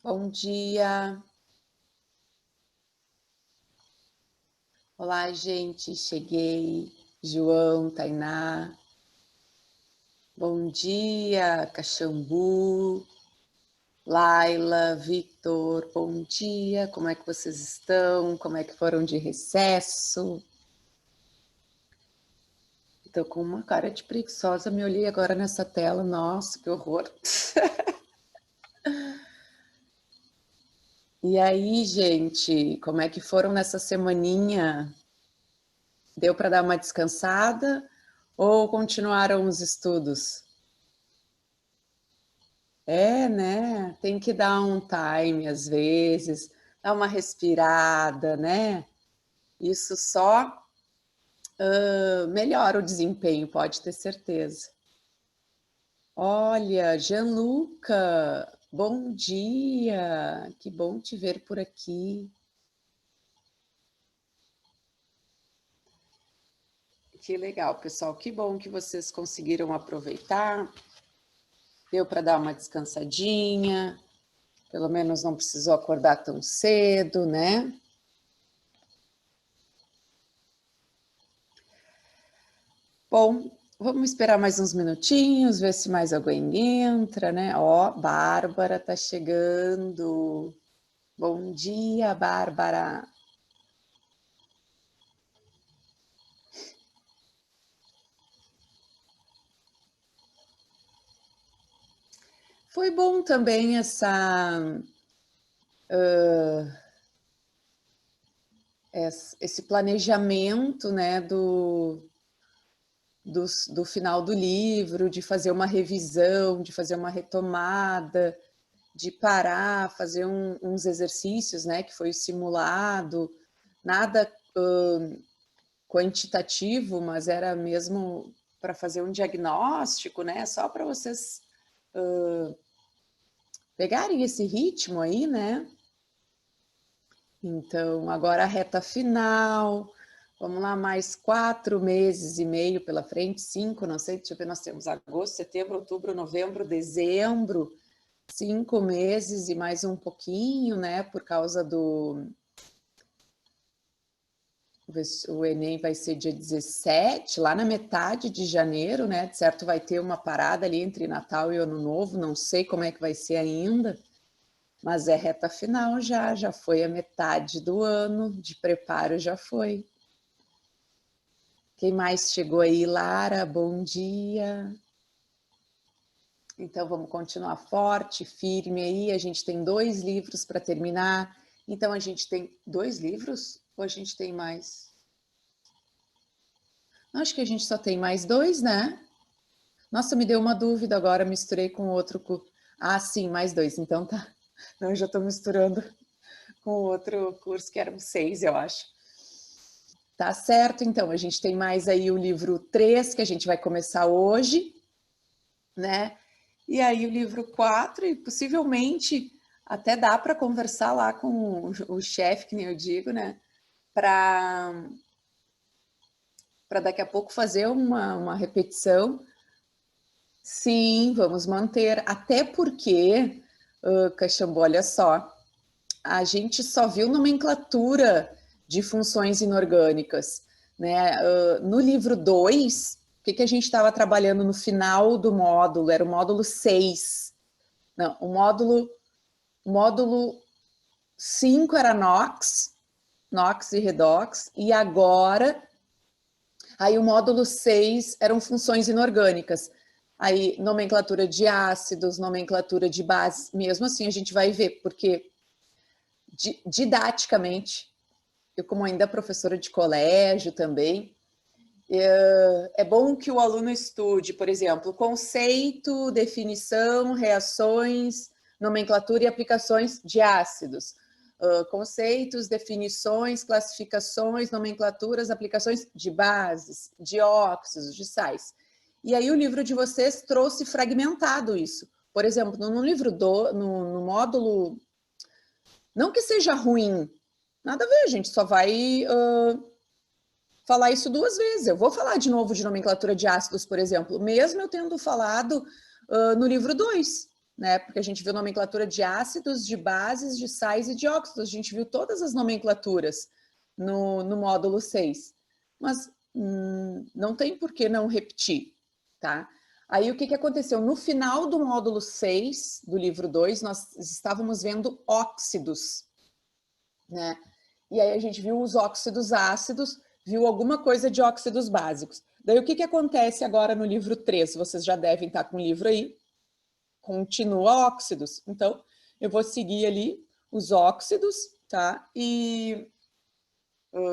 Bom dia. Olá, gente. Cheguei. João, Tainá. Bom dia, Caxambu. Laila, Victor. Bom dia. Como é que vocês estão? Como é que foram de recesso? Estou com uma cara de preguiçosa. Me olhei agora nessa tela. Nossa, que horror. E aí, gente, como é que foram nessa semaninha? Deu para dar uma descansada ou continuaram os estudos? É, né? Tem que dar um time às vezes, dar uma respirada, né? Isso só melhora o desempenho, pode ter certeza. Olha, Gianluca, bom dia! Que bom te ver por aqui. Que legal, pessoal. Que bom que vocês conseguiram aproveitar. Deu para dar uma descansadinha. Pelo menos não precisou acordar tão cedo, né? Bom, vamos esperar mais uns minutinhos, ver se mais alguém entra, né? Ó, Bárbara tá chegando. Bom dia, Bárbara. Foi bom também esse planejamento, né, do final do livro, de fazer uma revisão, de fazer uma retomada, de parar, fazer uns exercícios, né, que foi o simulado, nada quantitativo, mas era mesmo para fazer um diagnóstico, né, só para vocês pegarem esse ritmo aí, né. Então, agora a reta final, vamos lá, mais 4 meses e meio pela frente, 5, não sei, deixa eu ver, nós temos agosto, setembro, outubro, novembro, dezembro, 5 meses e mais um pouquinho, né, por causa o Enem vai ser dia 17, lá na metade de janeiro, né, de certo vai ter uma parada ali entre Natal e Ano Novo, não sei como é que vai ser ainda, mas é reta final já foi a metade do ano, de preparo já foi. Quem mais chegou aí? Lara, bom dia. Então, vamos continuar forte, firme aí. A gente tem 2 livros para terminar. Então, a gente tem 2 livros? Ou a gente tem mais? Acho que a gente só tem mais 2, né? Nossa, me deu uma dúvida agora, misturei com outro. Ah, sim, mais 2. Então tá. Não, eu já estou misturando com outro curso, que eram 6, eu acho. Tá certo, então. A gente tem mais aí o livro 3, que a gente vai começar hoje, né? E aí o livro 4, e possivelmente até dá para conversar lá com o chefe, que nem eu digo, né? Para daqui a pouco fazer uma repetição. Sim, vamos manter. Até porque, Caxambu, olha só, a gente só viu nomenclatura de funções inorgânicas, né? No livro 2, o que a gente estava trabalhando no final do módulo? Era o módulo 6. Não, o módulo 5 era NOx e redox, e agora, aí o módulo 6 eram funções inorgânicas. Aí, nomenclatura de ácidos, nomenclatura de bases, mesmo assim a gente vai ver, porque didaticamente, eu como ainda professora de colégio também, é bom que o aluno estude, por exemplo, conceito, definição, reações, nomenclatura e aplicações de ácidos. Conceitos, definições, classificações, nomenclaturas, aplicações de bases, de óxidos, de sais. E aí o livro de vocês trouxe fragmentado isso. Por exemplo, no livro no módulo, não que seja ruim, nada a ver, a gente só vai falar isso 2 vezes. Eu vou falar de novo de nomenclatura de ácidos, por exemplo, mesmo eu tendo falado no livro 2. né? Porque a gente viu nomenclatura de ácidos, de bases, de sais e de óxidos. A gente viu todas as nomenclaturas no módulo 6. Mas não tem por que não repetir, tá? Aí o que aconteceu? No final do módulo 6 do livro 2, nós estávamos vendo óxidos, né? E aí a gente viu os óxidos ácidos, viu alguma coisa de óxidos básicos. Daí o que acontece agora no livro 3? Vocês já devem estar com o livro aí. Continua óxidos. Então, eu vou seguir ali os óxidos, tá? E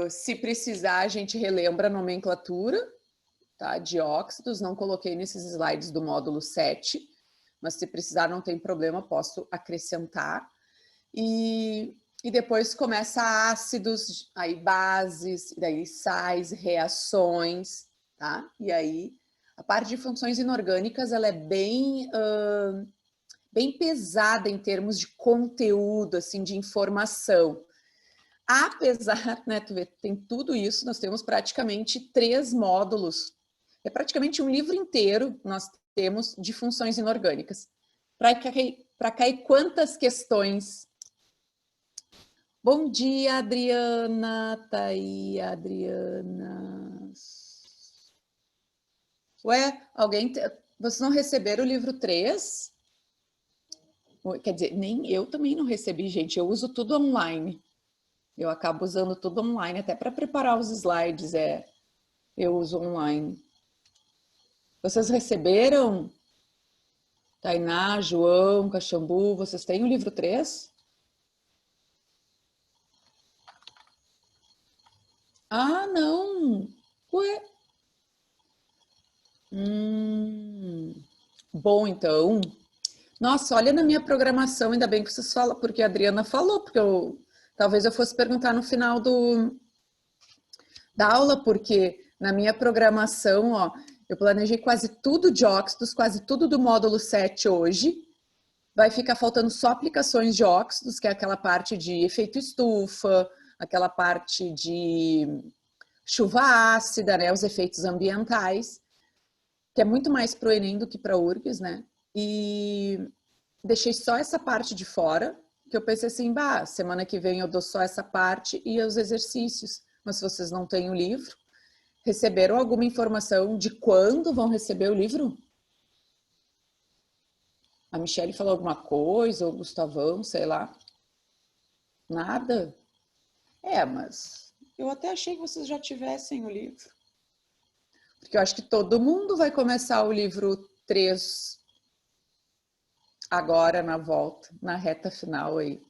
se precisar, a gente relembra a nomenclatura, tá? De óxidos. Não coloquei nesses slides do módulo 7, mas se precisar, não tem problema, posso acrescentar. E depois começa ácidos, aí bases, daí sais, reações, tá? E aí, a parte de funções inorgânicas, ela é bem pesada em termos de conteúdo, assim, de informação. Apesar, né, tu vê, tem tudo isso, nós temos praticamente 3 módulos. É praticamente um livro inteiro nós temos de funções inorgânicas. Para cair quantas questões? Bom dia, Adriana. Tá aí, Adriana. Ué, vocês não receberam o livro 3? Quer dizer, nem eu também não recebi, gente. Eu uso tudo online. Eu acabo usando tudo online, até para preparar os slides, eu uso online. Vocês receberam? Tainá, João, Caxambu, vocês têm o livro 3? Ah, não! Ué? Bom, então. Nossa, olha na minha programação, ainda bem que vocês falam, porque a Adriana falou, porque talvez eu fosse perguntar no final da aula, porque na minha programação, ó, eu planejei quase tudo de óxidos, quase tudo do módulo 7 hoje. Vai ficar faltando só aplicações de óxidos, que é aquela parte de efeito estufa, aquela parte de chuva ácida, né, os efeitos ambientais, que é muito mais para o Enem do que para a URGS, né? E deixei só essa parte de fora, que eu pensei assim, bah, semana que vem eu dou só essa parte e os exercícios. Mas se vocês não têm o livro, receberam alguma informação de quando vão receber o livro? A Michelle falou alguma coisa, ou o Gustavão, sei lá. Nada? Mas eu até achei que vocês já tivessem o livro. Porque eu acho que todo mundo vai começar o livro 3 agora na volta, na reta final aí.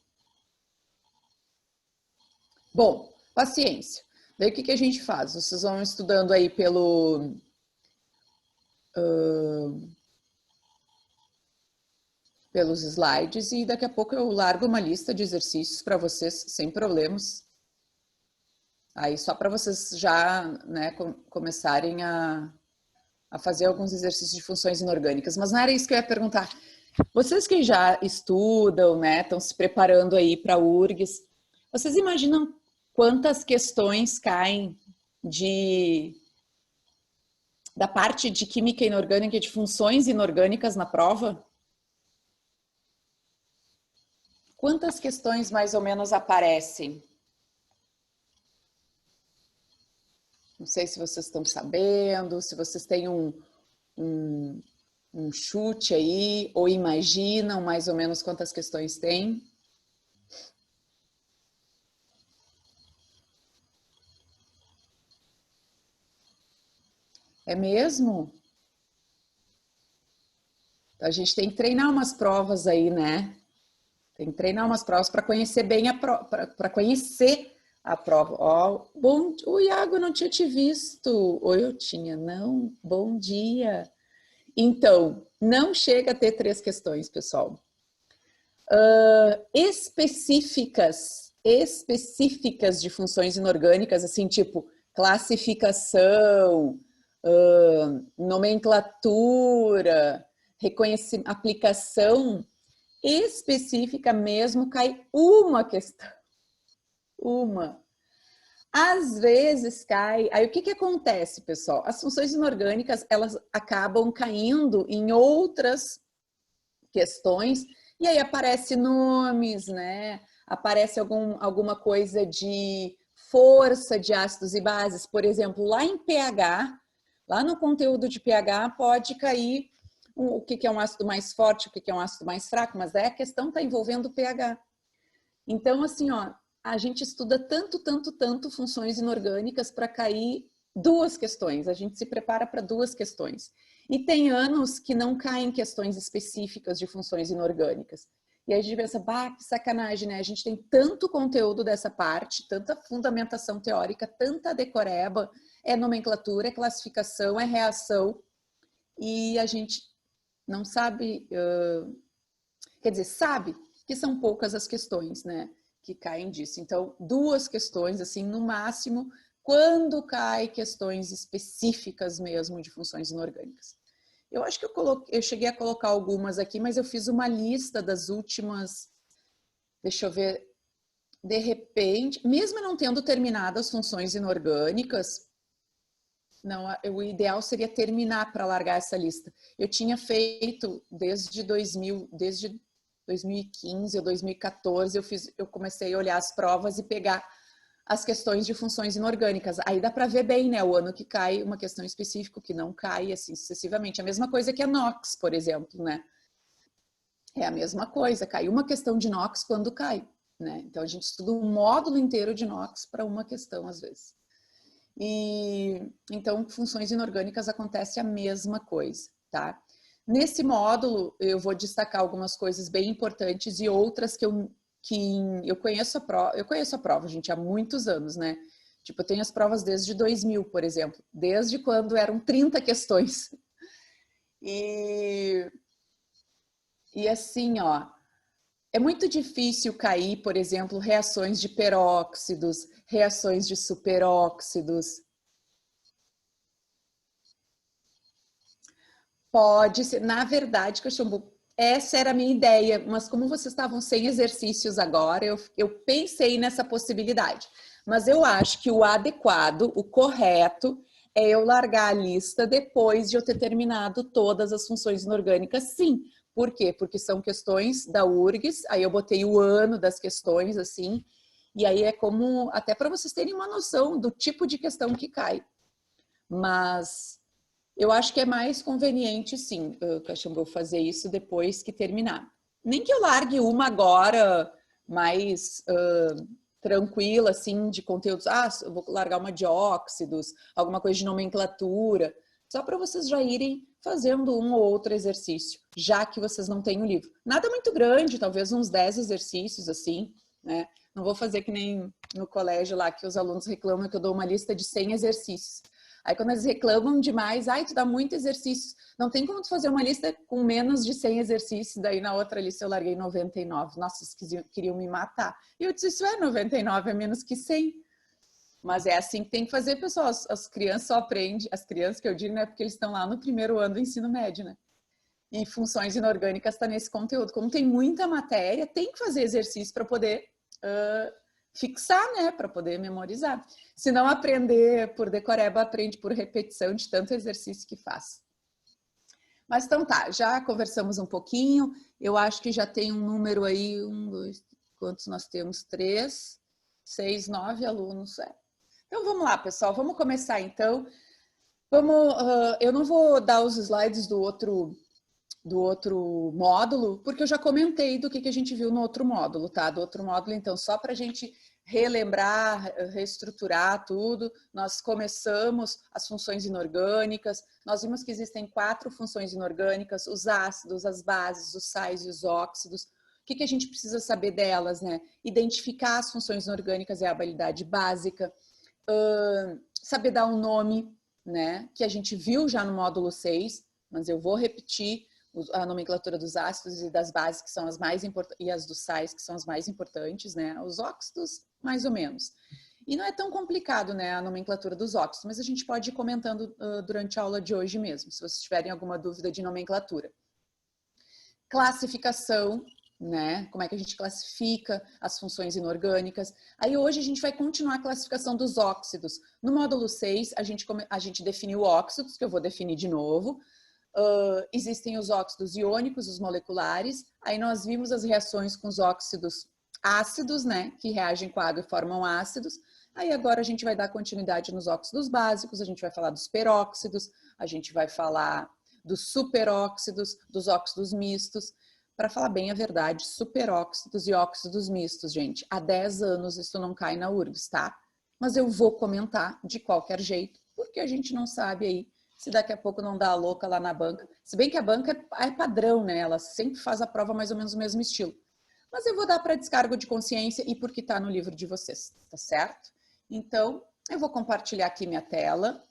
Bom, paciência. Daí o que a gente faz? Vocês vão estudando aí pelos slides e daqui a pouco eu largo uma lista de exercícios para vocês sem problemas. Aí só para vocês já, né, começarem a fazer alguns exercícios de funções inorgânicas. Mas não era isso que eu ia perguntar. Vocês que já estudam, né, estão se preparando aí para a URGS, vocês imaginam quantas questões caem da parte de química inorgânica, de funções inorgânicas na prova? Quantas questões mais ou menos aparecem? Não sei se vocês estão sabendo, se vocês têm um chute aí, ou imaginam mais ou menos quantas questões tem. É mesmo? A gente tem que treinar umas provas aí, né? Tem que treinar umas provas para conhecer bem a prova, para conhecer a prova. Ó, bom, o Iago, não tinha te visto. Ou eu tinha, não? Bom dia. Então, não chega a ter 3 questões, pessoal. Específicas de funções inorgânicas, assim, tipo classificação, nomenclatura, reconhecimento, aplicação específica mesmo, cai uma questão. Uma. Às vezes cai... Aí o que acontece, pessoal? As funções inorgânicas, elas acabam caindo em outras questões, e aí aparece nomes, né? Aparece alguma coisa de força de ácidos e bases, por exemplo, lá em pH, lá no conteúdo de pH pode cair o que é um ácido mais forte, o que é um ácido mais fraco, mas aí a questão está envolvendo o pH. Então, assim, ó, a gente estuda tanto funções inorgânicas para cair duas questões, a gente se prepara para duas questões. E tem anos que não caem questões específicas de funções inorgânicas. E aí a gente pensa, bah, que sacanagem, né? A gente tem tanto conteúdo dessa parte, tanta fundamentação teórica, tanta decoreba, é nomenclatura, é classificação, é reação, e a gente não sabe, quer dizer, sabe que são poucas as questões, né, que caem disso. Então, duas questões, assim, no máximo, quando cai questões específicas mesmo de funções inorgânicas. Eu acho que eu cheguei a colocar algumas aqui, mas eu fiz uma lista das últimas, deixa eu ver, de repente, mesmo não tendo terminado as funções inorgânicas, não, o ideal seria terminar para largar essa lista. Eu tinha feito desde 2015 ou 2014, eu comecei a olhar as provas e pegar as questões de funções inorgânicas. Aí dá para ver bem, né, o ano que cai uma questão específica, que não cai assim sucessivamente. A mesma coisa que a NOx, por exemplo, né? É a mesma coisa, cai uma questão de NOx quando cai, né? Então a gente estuda um módulo inteiro de NOx para uma questão às vezes. E então funções inorgânicas acontece a mesma coisa, tá? Nesse módulo eu vou destacar algumas coisas bem importantes e outras que eu conheço a prova, gente, há muitos anos, né? Tipo, eu tenho as provas desde 2000, por exemplo, desde quando eram 30 questões. E assim, ó, é muito difícil cair, por exemplo, reações de peróxidos, reações de superóxidos. Pode ser, na verdade, Caxambu, essa era a minha ideia, mas como vocês estavam sem exercícios agora, eu pensei nessa possibilidade. Mas eu acho que o adequado, o correto, é eu largar a lista depois de eu ter terminado todas as funções inorgânicas, sim. Por quê? Porque são questões da URGS, aí eu botei o ano das questões, assim, e aí é como, até para vocês terem uma noção do tipo de questão que cai. Mas eu acho que é mais conveniente, sim, Caxambu, fazer isso depois que terminar. Nem que eu largue uma agora mais tranquila, assim, de conteúdos. Ah, eu vou largar uma de óxidos, alguma coisa de nomenclatura, só para vocês já irem fazendo um ou outro exercício, já que vocês não têm o livro. Nada muito grande, talvez uns 10 exercícios, assim, né? Não vou fazer que nem no colégio lá, que os alunos reclamam que eu dou uma lista de 100 exercícios. Aí quando eles reclamam demais, ai, tu dá muito exercício. Não tem como tu fazer uma lista com menos de 100 exercícios, daí na outra lista eu larguei 99. Nossa, eles queriam me matar. E eu disse, isso é 99, é menos que 100. Mas é assim que tem que fazer, pessoal. As crianças só aprendem, as crianças que eu digo, né, porque eles estão lá no primeiro ano do ensino médio, né? E funções inorgânicas está nesse conteúdo. Como tem muita matéria, tem que fazer exercício para poder fixar, né, para poder memorizar. Se não aprender por decoreba, aprende por repetição de tanto exercício que faz. Mas então tá, já conversamos um pouquinho, eu acho que já tem um número aí, quantos nós temos? 3, 6, 9 alunos. Então vamos lá, pessoal, vamos começar então. Eu não vou dar os slides do outro módulo, porque eu já comentei do que a gente viu no outro módulo, tá? Do outro módulo, então, só para a gente relembrar, reestruturar tudo, nós começamos as funções inorgânicas, nós vimos que existem 4 funções inorgânicas, os ácidos, as bases, os sais e os óxidos. O que a gente precisa saber delas, né? Identificar as funções inorgânicas é a habilidade básica, saber dar um nome, né? Que a gente viu já no módulo 6, mas eu vou repetir a nomenclatura dos ácidos e das bases, que são as mais importantes, e as dos sais, que são as mais importantes, né? Os óxidos, mais ou menos. E não é tão complicado, né, a nomenclatura dos óxidos, mas a gente pode ir comentando durante a aula de hoje mesmo, se vocês tiverem alguma dúvida de nomenclatura. Classificação, né? Como é que a gente classifica as funções inorgânicas. Aí hoje a gente vai continuar a classificação dos óxidos. No módulo 6, a gente definiu óxidos, que eu vou definir de novo. existem os óxidos iônicos, os moleculares. Aí nós vimos as reações com os óxidos ácidos, né, que reagem com a água e formam ácidos. Aí agora a gente vai dar continuidade nos óxidos básicos, a gente vai falar dos peróxidos, a gente vai falar dos superóxidos, dos óxidos mistos. Para falar bem a verdade, superóxidos e óxidos mistos, gente, há 10 anos isso não cai na URGS, tá? Mas eu vou comentar de qualquer jeito, porque a gente não sabe aí se daqui a pouco não dá a louca lá na banca. Se bem que a banca é padrão, né? Ela sempre faz a prova mais ou menos no mesmo estilo. Mas eu vou dar para descargo de consciência e porque está no livro de vocês, tá certo? Então, eu vou compartilhar aqui minha tela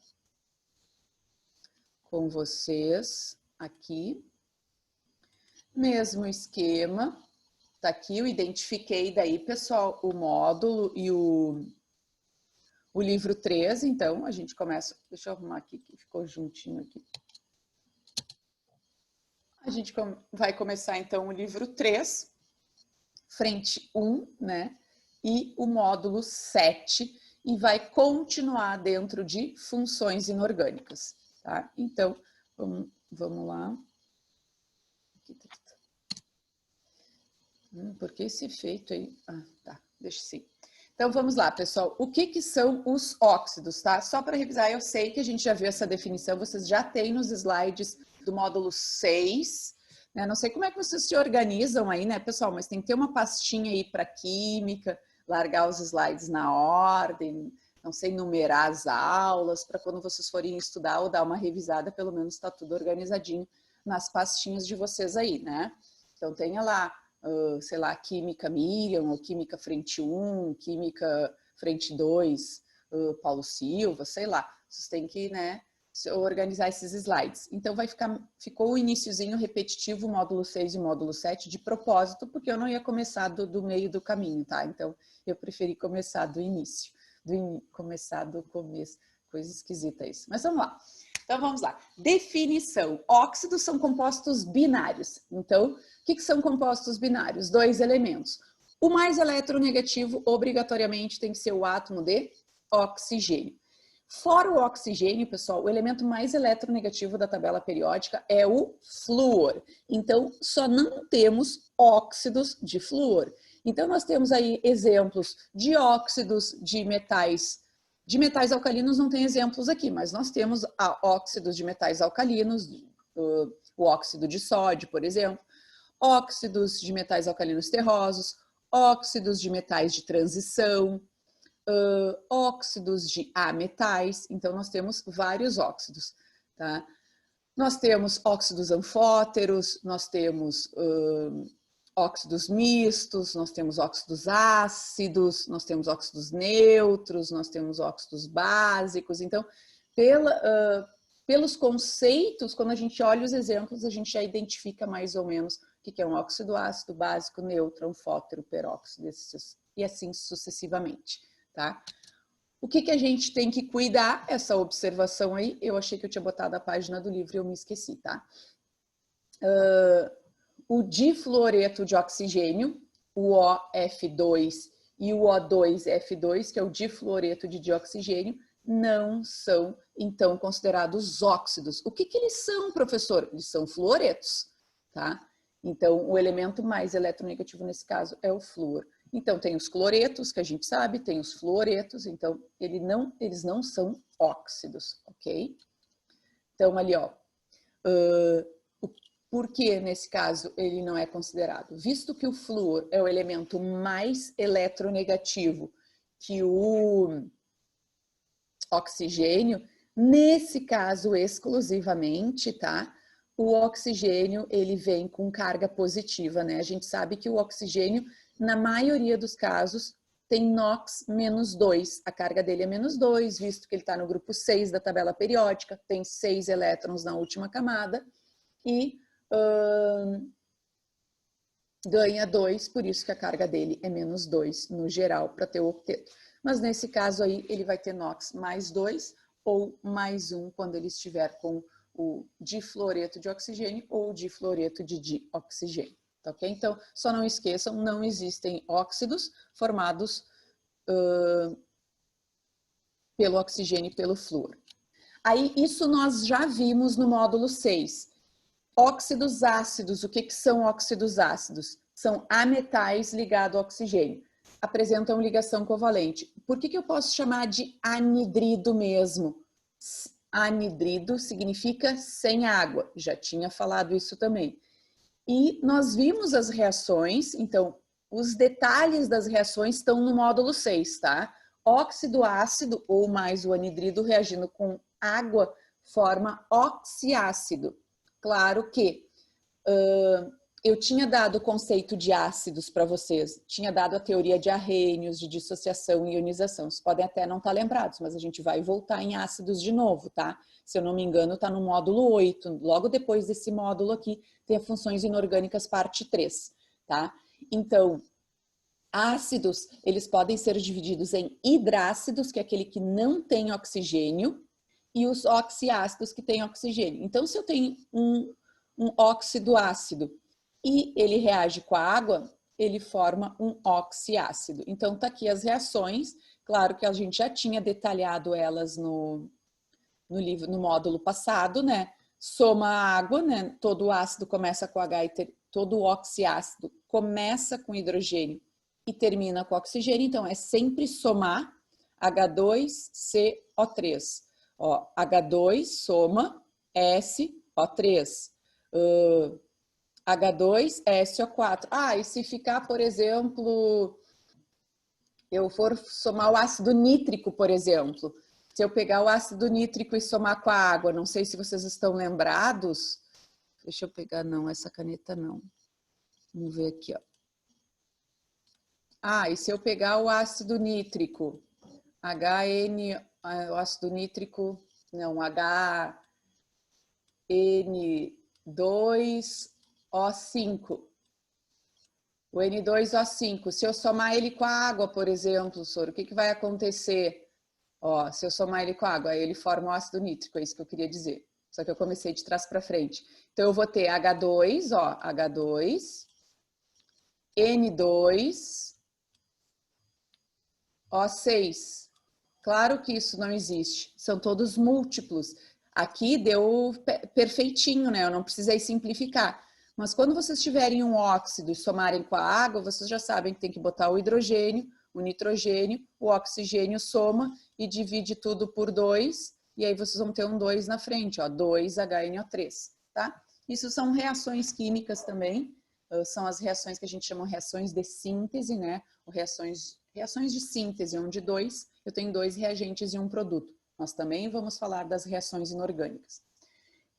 com vocês aqui. Mesmo esquema, tá aqui, eu identifiquei daí, pessoal, o módulo e o livro 3, então a gente começa, deixa eu arrumar aqui, que ficou juntinho aqui. A gente vai começar então o livro 3, frente 1, né, e o módulo 7, e vai continuar dentro de funções inorgânicas, tá? Então, vamos lá. Aqui tá. Por que esse efeito aí? Ah, tá, deixa assim. Então, vamos lá, pessoal. O que são os óxidos, tá? Só para revisar, eu sei que a gente já viu essa definição, vocês já têm nos slides do módulo 6, né? Não sei como é que vocês se organizam aí, né, pessoal? Mas tem que ter uma pastinha aí para química, largar os slides na ordem, não sei, numerar as aulas, para quando vocês forem estudar ou dar uma revisada, pelo menos está tudo organizadinho nas pastinhas de vocês aí, né? Então, tenha lá, sei lá, Química Miriam, ou Química Frente 1, Química Frente 2, Paulo Silva, sei lá. Vocês têm que, né, organizar esses slides. Então, ficou o iniciozinho repetitivo, módulo 6 e módulo 7, de propósito, porque eu não ia começar do meio do caminho, tá? Então, eu preferi começar do início, começar do começo. Coisa esquisita isso. Mas vamos lá. Então, vamos lá. Definição. Óxidos são compostos binários. Então, o que são compostos binários? 2 elementos. O mais eletronegativo, obrigatoriamente, tem que ser o átomo de oxigênio. Fora o oxigênio, pessoal, o elemento mais eletronegativo da tabela periódica é o flúor. Então, só não temos óxidos de flúor. Então, nós temos aí exemplos de óxidos de metais. De metais alcalinos não tem exemplos aqui, mas nós temos óxidos de metais alcalinos, o óxido de sódio, por exemplo, óxidos de metais alcalinos terrosos, óxidos de metais de transição, óxidos de ametais. Então, nós temos vários óxidos, tá? Nós temos óxidos anfóteros, nós temos óxidos mistos, nós temos óxidos ácidos, nós temos óxidos neutros, nós temos óxidos básicos. Então, pelos conceitos, quando a gente olha os exemplos, a gente já identifica mais ou menos o que é um óxido ácido, básico, neutro, anfótero, peróxido, e assim sucessivamente, tá? O que a gente tem que cuidar? Essa observação aí, eu achei que eu tinha botado a página do livro e eu me esqueci, tá? O difluoreto de oxigênio, o OF2 e o O2F2, que é o difluoreto de dioxigênio, não são, então, considerados óxidos. O que eles são, professor? Eles são fluoretos, tá? Então, o elemento mais eletronegativo nesse caso é o flúor. Então, tem os cloretos, que a gente sabe, tem os fluoretos, então, eles não são óxidos, ok? Então, ali, ó, por que, nesse caso, ele não é considerado? Visto que o flúor é o elemento mais eletronegativo que o oxigênio, nesse caso exclusivamente, tá? O oxigênio, ele vem com carga positiva, né? A gente sabe que o oxigênio, na maioria dos casos, tem NOx -2. A carga dele é -2, visto que ele está no grupo 6 da tabela periódica, tem 6 elétrons na última camada, e ganha 2, por isso que a carga dele é -2 no geral, para ter o octeto. Mas nesse caso aí, ele vai ter NOx +2 ou +1 quando ele estiver com o difluoreto de oxigênio ou o difluoreto de dioxigênio. Tá, ok? Então, só não esqueçam, não existem óxidos formados pelo oxigênio e pelo flúor. Aí, isso nós já vimos no módulo 6, Óxidos ácidos, o que são óxidos ácidos? São ametais ligados ao oxigênio. Apresentam ligação covalente. Por que eu posso chamar de anidrido mesmo? Anidrido significa sem água. Já tinha falado isso também. E nós vimos as reações, então, os detalhes das reações estão no módulo 6, tá? Óxido ácido ou mais o anidrido reagindo com água forma oxiácido. Claro que eu tinha dado o conceito de ácidos para vocês, tinha dado a teoria de Arrhenius, de dissociação e ionização. Vocês podem até não estar lembrados, mas a gente vai voltar em ácidos de novo, tá? Se eu não me engano, está no módulo 8. Logo depois desse módulo aqui, tem a funções inorgânicas parte 3, tá? Então, ácidos, eles podem ser divididos em hidrácidos, que é aquele que não tem oxigênio, e os oxiácidos, que têm oxigênio. Então, se eu tenho um óxido ácido e ele reage com a água, ele forma um oxiácido. Então, tá aqui as reações. Claro que a gente já tinha detalhado elas no livro, no módulo passado, né? Soma a água, né? Todo ácido começa com H e todo oxiácido começa com hidrogênio e termina com oxigênio. Então, é sempre somar H2CO3. Ó, H2 soma SO3. H2, SO4. Ah, e se ficar, por exemplo, eu for somar o ácido nítrico, por exemplo, se eu pegar o ácido nítrico e somar com a água, não sei se vocês estão lembrados. Deixa eu pegar, não, essa caneta não. Vamos ver aqui, ó. Ah, e se eu pegar o ácido nítrico, o ácido nítrico, não, N2O5. O N2O5, se eu somar ele com a água, por exemplo, Soro, o que vai acontecer? Ó, se eu somar ele com a água, aí ele forma o ácido nítrico, é isso que eu queria dizer. Só que eu comecei de trás para frente. Então, eu vou ter H2, ó, H2, N2, O6. Claro que isso não existe, são todos múltiplos. Aqui deu perfeitinho, né? Eu não precisei simplificar. Mas quando vocês tiverem um óxido e somarem com a água, vocês já sabem que tem que botar o hidrogênio, o nitrogênio, o oxigênio soma e divide tudo por 2, e aí vocês vão ter um 2 na frente, ó, 2HNO3, tá? Isso são reações químicas também, são as reações que a gente chama reações de síntese, né? Ou reações de síntese, onde eu tenho 2 reagentes e um produto. Nós também vamos falar das reações inorgânicas.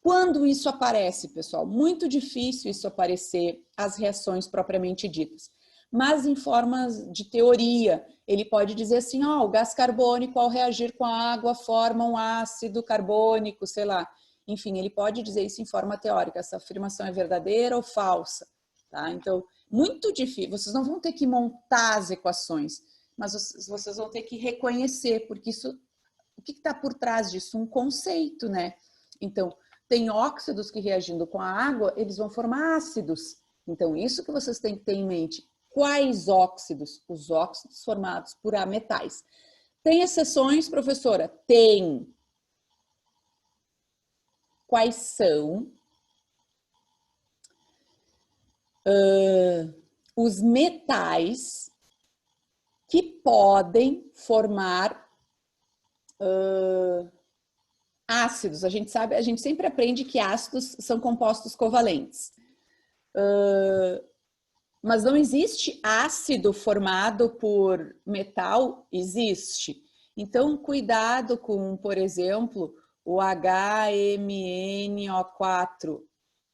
Quando isso aparece, pessoal? Muito difícil isso aparecer, as reações propriamente ditas. Mas em formas de teoria, ele pode dizer assim, ó, o gás carbônico ao reagir com a água forma um ácido carbônico, sei lá. Enfim, ele pode dizer isso em forma teórica, essa afirmação é verdadeira ou falsa, tá? Então, muito difícil, vocês não vão ter que montar as equações, mas vocês vão ter que reconhecer, porque isso, o que está por trás disso? Um conceito, né? Então, tem óxidos que reagindo com a água, eles vão formar ácidos. Então, isso que vocês têm que ter em mente. Quais óxidos? Os óxidos formados por ametais. Tem exceções, professora? Tem. Quais são? Os metais que podem formar ácidos. A gente sabe, a gente sempre aprende que ácidos são compostos covalentes. Mas não existe ácido formado por metal? Existe. Então, cuidado com, por exemplo, o HMNO4,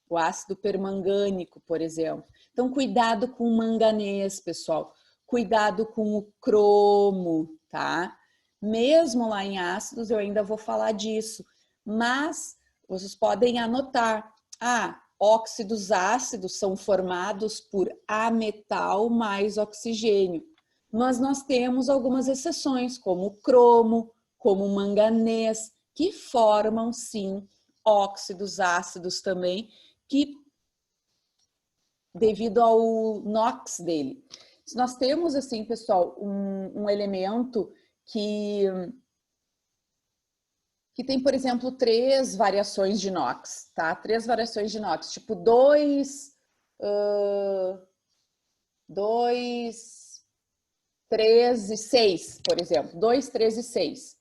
o ácido permangânico, por exemplo. Então, cuidado com o manganês, pessoal. Cuidado com o cromo, tá? Mesmo lá em ácidos, eu ainda vou falar disso. Mas vocês podem anotar. Ah, óxidos ácidos são formados por ametal mais oxigênio. Mas nós temos algumas exceções, como o cromo, como o manganês, que formam, sim, óxidos ácidos também, que devido ao NOx dele. Nós temos, assim, pessoal, um elemento que que tem, por exemplo, 3 variações de NOx, tá? 3 variações de NOx, tipo 2, 3 e 6, por exemplo. 2, 3 e 6.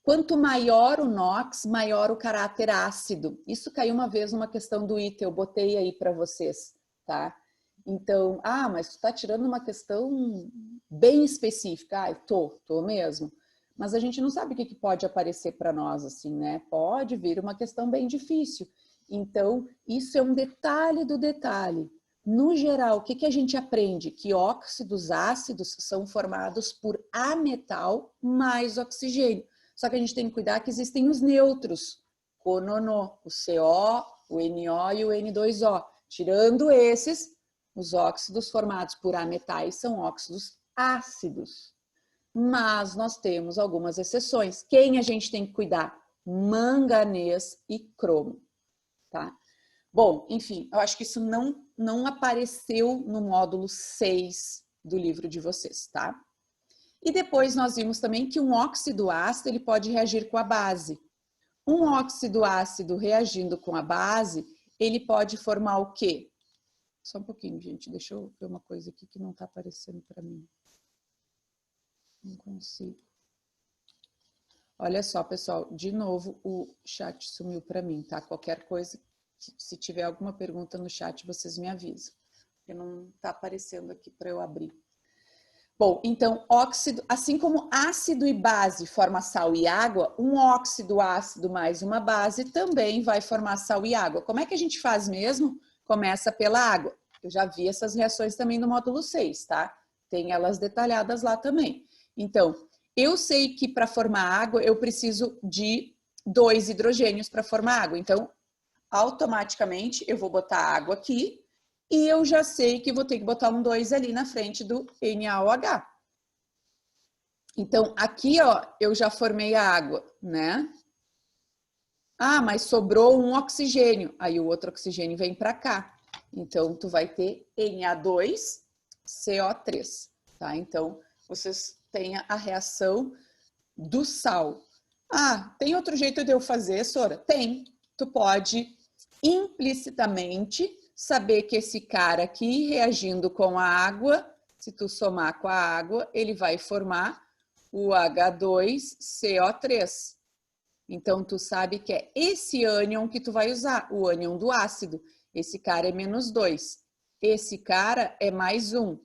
Quanto maior o NOx, maior o caráter ácido. Isso caiu uma vez numa questão do ITA, eu botei aí para vocês, tá? Então, mas tu tá tirando uma questão bem específica. Tô mesmo. Mas a gente não sabe o que pode aparecer para nós, assim, né? Pode vir uma questão bem difícil. Então, isso é um detalhe do detalhe. No geral, o que a gente aprende? Que óxidos ácidos são formados por ametal mais oxigênio. Só que a gente tem que cuidar que existem os neutros, o NO, o CO, o NO e o N2O. Tirando esses, os óxidos formados por ametais são óxidos ácidos. Mas nós temos algumas exceções. Quem a gente tem que cuidar? Manganês e cromo, tá? Bom, enfim, eu acho que isso não apareceu no módulo 6 do livro de vocês, tá? E depois nós vimos também que um óxido ácido ele pode reagir com a base. Um óxido ácido reagindo com a base, ele pode formar o quê? Só um pouquinho, gente, deixa eu ver uma coisa aqui que não está aparecendo para mim. Não consigo. Olha só, pessoal, de novo o chat sumiu para mim, tá? Qualquer coisa, se tiver alguma pergunta no chat, vocês me avisam. Porque não está aparecendo aqui para eu abrir. Bom, então, óxido, assim como ácido e base forma sal e água, um óxido ácido mais uma base também vai formar sal e água. Como é que a gente faz mesmo? Começa pela água. Eu já vi essas reações também no módulo 6, tá? Tem elas detalhadas lá também. Então, eu sei que para formar água, eu preciso de 2 hidrogênios para formar água. Então, automaticamente, eu vou botar água aqui. E eu já sei que vou ter que botar um 2 ali na frente do NaOH. Então, aqui, ó, eu já formei a água, né? Mas sobrou um oxigênio. Aí o outro oxigênio vem para cá. Então, tu vai ter Na2CO3, tá? Então, vocês têm a reação do sal. Tem outro jeito de eu fazer, Sora? Tem. Tu pode implicitamente saber que esse cara aqui, reagindo com a água, se tu somar com a água, ele vai formar o H2CO3. Então, tu sabe que é esse ânion que tu vai usar, o ânion do ácido. Esse cara é -2. Esse cara é +1.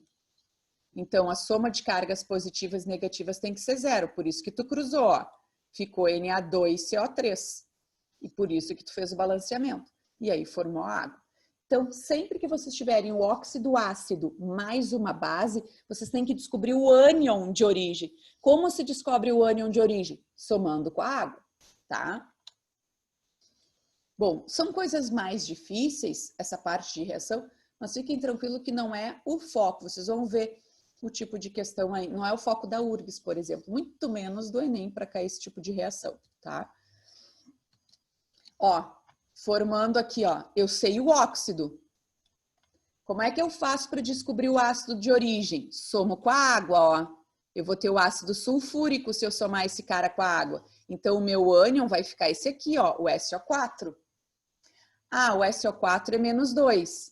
Então, a soma de cargas positivas e negativas tem que ser 0. Por isso que tu cruzou, ó. Ficou Na2CO3. E por isso que tu fez o balanceamento. E aí formou a água. Então, sempre que vocês tiverem o óxido ácido mais uma base, vocês têm que descobrir o ânion de origem. Como se descobre o ânion de origem? Somando com a água, tá? Bom, são coisas mais difíceis, essa parte de reação, mas fiquem tranquilos que não é o foco. Vocês vão ver o tipo de questão aí. Não é o foco da URGS, por exemplo, muito menos do Enem para cair esse tipo de reação, tá? Ó, formando aqui, ó, eu sei o óxido. Como é que eu faço para descobrir o ácido de origem? Somo com a água, ó. Eu vou ter o ácido sulfúrico se eu somar esse cara com a água. Então, o meu ânion vai ficar esse aqui, ó, o SO4. O SO4 é -2.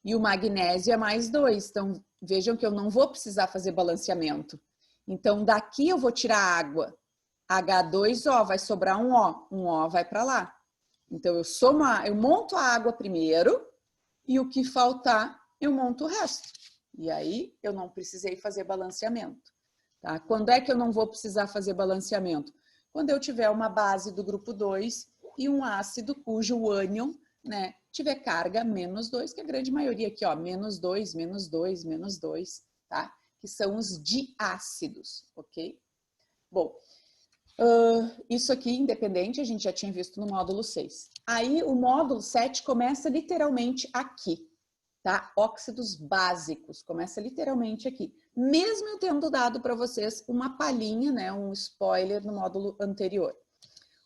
E o magnésio é +2. Então, vejam que eu não vou precisar fazer balanceamento. Então, daqui eu vou tirar a água. H2O, vai sobrar um O. Um O vai para lá. Então, eu monto a água primeiro e o que faltar, eu monto o resto. E aí, eu não precisei fazer balanceamento. Tá? Quando é que eu não vou precisar fazer balanceamento? Quando eu tiver uma base do grupo 2 e um ácido cujo ânion, né, tiver carga -2, que a grande maioria aqui, ó, -2, -2, -2, tá? Que são os diácidos, ok? Bom, isso aqui, independente, a gente já tinha visto no módulo 6. Aí, o módulo 7 começa literalmente aqui, tá? Óxidos básicos, começa literalmente aqui. Mesmo eu tendo dado para vocês uma palhinha, né, um spoiler no módulo anterior.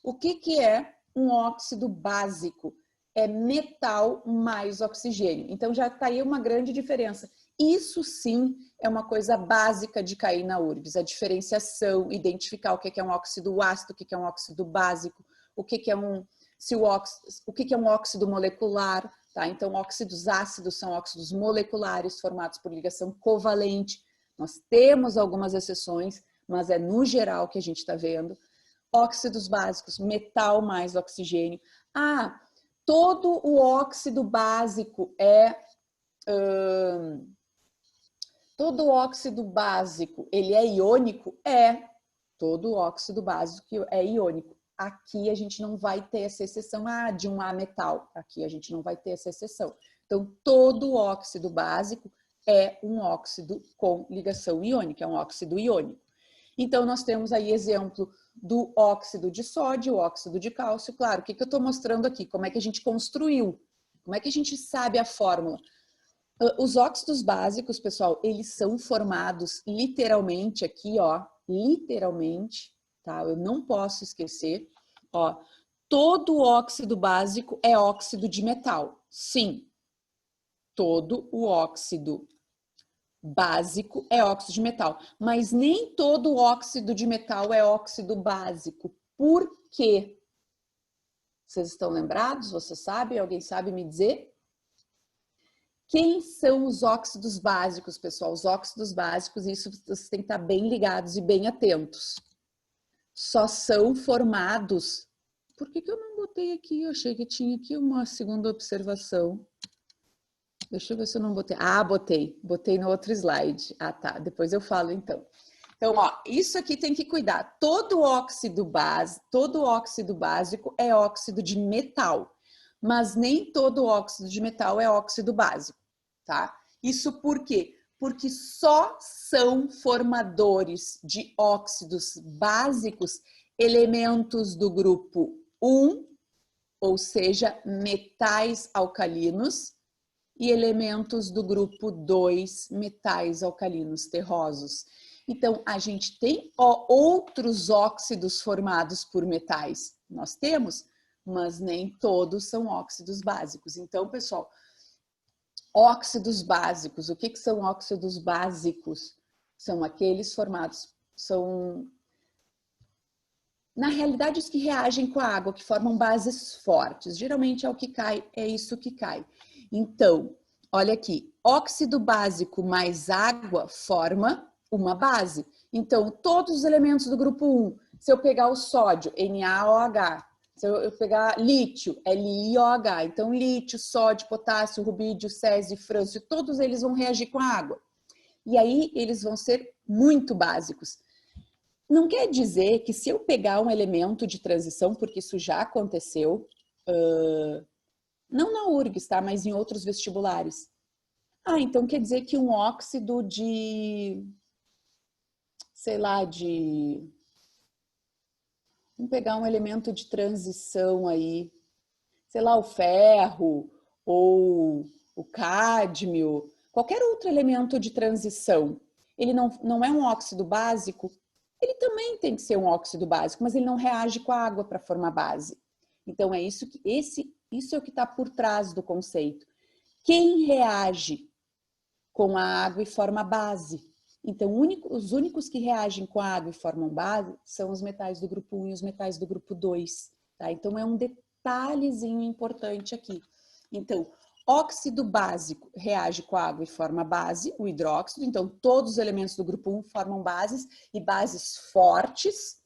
O que é um óxido básico? É metal mais oxigênio. Então, já está aí uma grande diferença. Isso sim é uma coisa básica de cair na URGS, a diferenciação, identificar o que é um óxido ácido, o que é um óxido básico, o que é um, o que é um óxido molecular, tá? Então, óxidos ácidos são óxidos moleculares formados por ligação covalente. Nós temos algumas exceções, mas é no geral que a gente está vendo. Óxidos básicos, metal mais oxigênio. Ah, todo o óxido básico todo óxido básico, ele é iônico? É. Todo óxido básico é iônico. Aqui a gente não vai ter essa exceção de um A metal. Aqui a gente não vai ter essa exceção. Então, todo óxido básico é um óxido com ligação iônica, é um óxido iônico. Então, nós temos aí exemplo do óxido de sódio, o óxido de cálcio. Claro, o que eu estou mostrando aqui? Como é que a gente construiu? Como é que a gente sabe a fórmula? Os óxidos básicos, pessoal, eles são formados literalmente aqui, ó, literalmente, tá? Eu não posso esquecer, ó, todo óxido básico é óxido de metal. Sim, todo o óxido básico é óxido de metal, mas nem todo óxido de metal é óxido básico. Por quê? Vocês estão lembrados? Você sabe? Alguém sabe me dizer? Quem são os óxidos básicos, pessoal? Os óxidos básicos, isso vocês têm que estar bem ligados e bem atentos. Só são formados... Por que eu não botei aqui? Eu achei que tinha aqui uma segunda observação. Deixa eu ver se eu não botei. Ah, botei. Botei no outro slide. Ah, tá. Depois eu falo, então. Então, ó, isso aqui tem que cuidar. Todo óxido básico é óxido de metal. Mas nem todo óxido de metal é óxido básico, tá? Isso por quê? Porque só são formadores de óxidos básicos elementos do grupo 1, ou seja, metais alcalinos, e elementos do grupo 2, metais alcalinos terrosos. Então, a gente tem outros óxidos formados por metais. Nós temos, mas nem todos são óxidos básicos. Então, pessoal, óxidos básicos. O que são óxidos básicos? São aqueles formados, na realidade, os que reagem com a água, que formam bases fortes. Geralmente é o que cai, é isso que cai. Então, olha aqui, óxido básico mais água forma uma base. Então, todos os elementos do grupo 1, se eu pegar o sódio, NaOH, se eu pegar lítio, LiOH, então lítio, sódio, potássio, rubídio, césio, frâncio, todos eles vão reagir com a água. E aí eles vão ser muito básicos. Não quer dizer que se eu pegar um elemento de transição, porque isso já aconteceu, não na URGS, tá? Mas em outros vestibulares. Então quer dizer que um óxido de, sei lá, vamos pegar um elemento de transição aí, sei lá, o ferro ou o cádmio, qualquer outro elemento de transição, ele não é um óxido básico, ele também tem que ser um óxido básico, mas ele não reage com a água para formar base. Então, é isso que isso é o que está por trás do conceito. Quem reage com a água e forma base? Então, os únicos que reagem com a água e formam base são os metais do grupo 1 e os metais do grupo 2. Tá? Então, é um detalhezinho importante aqui. Então, óxido básico reage com a água e forma base, o hidróxido. Então, todos os elementos do grupo 1 formam bases e bases fortes.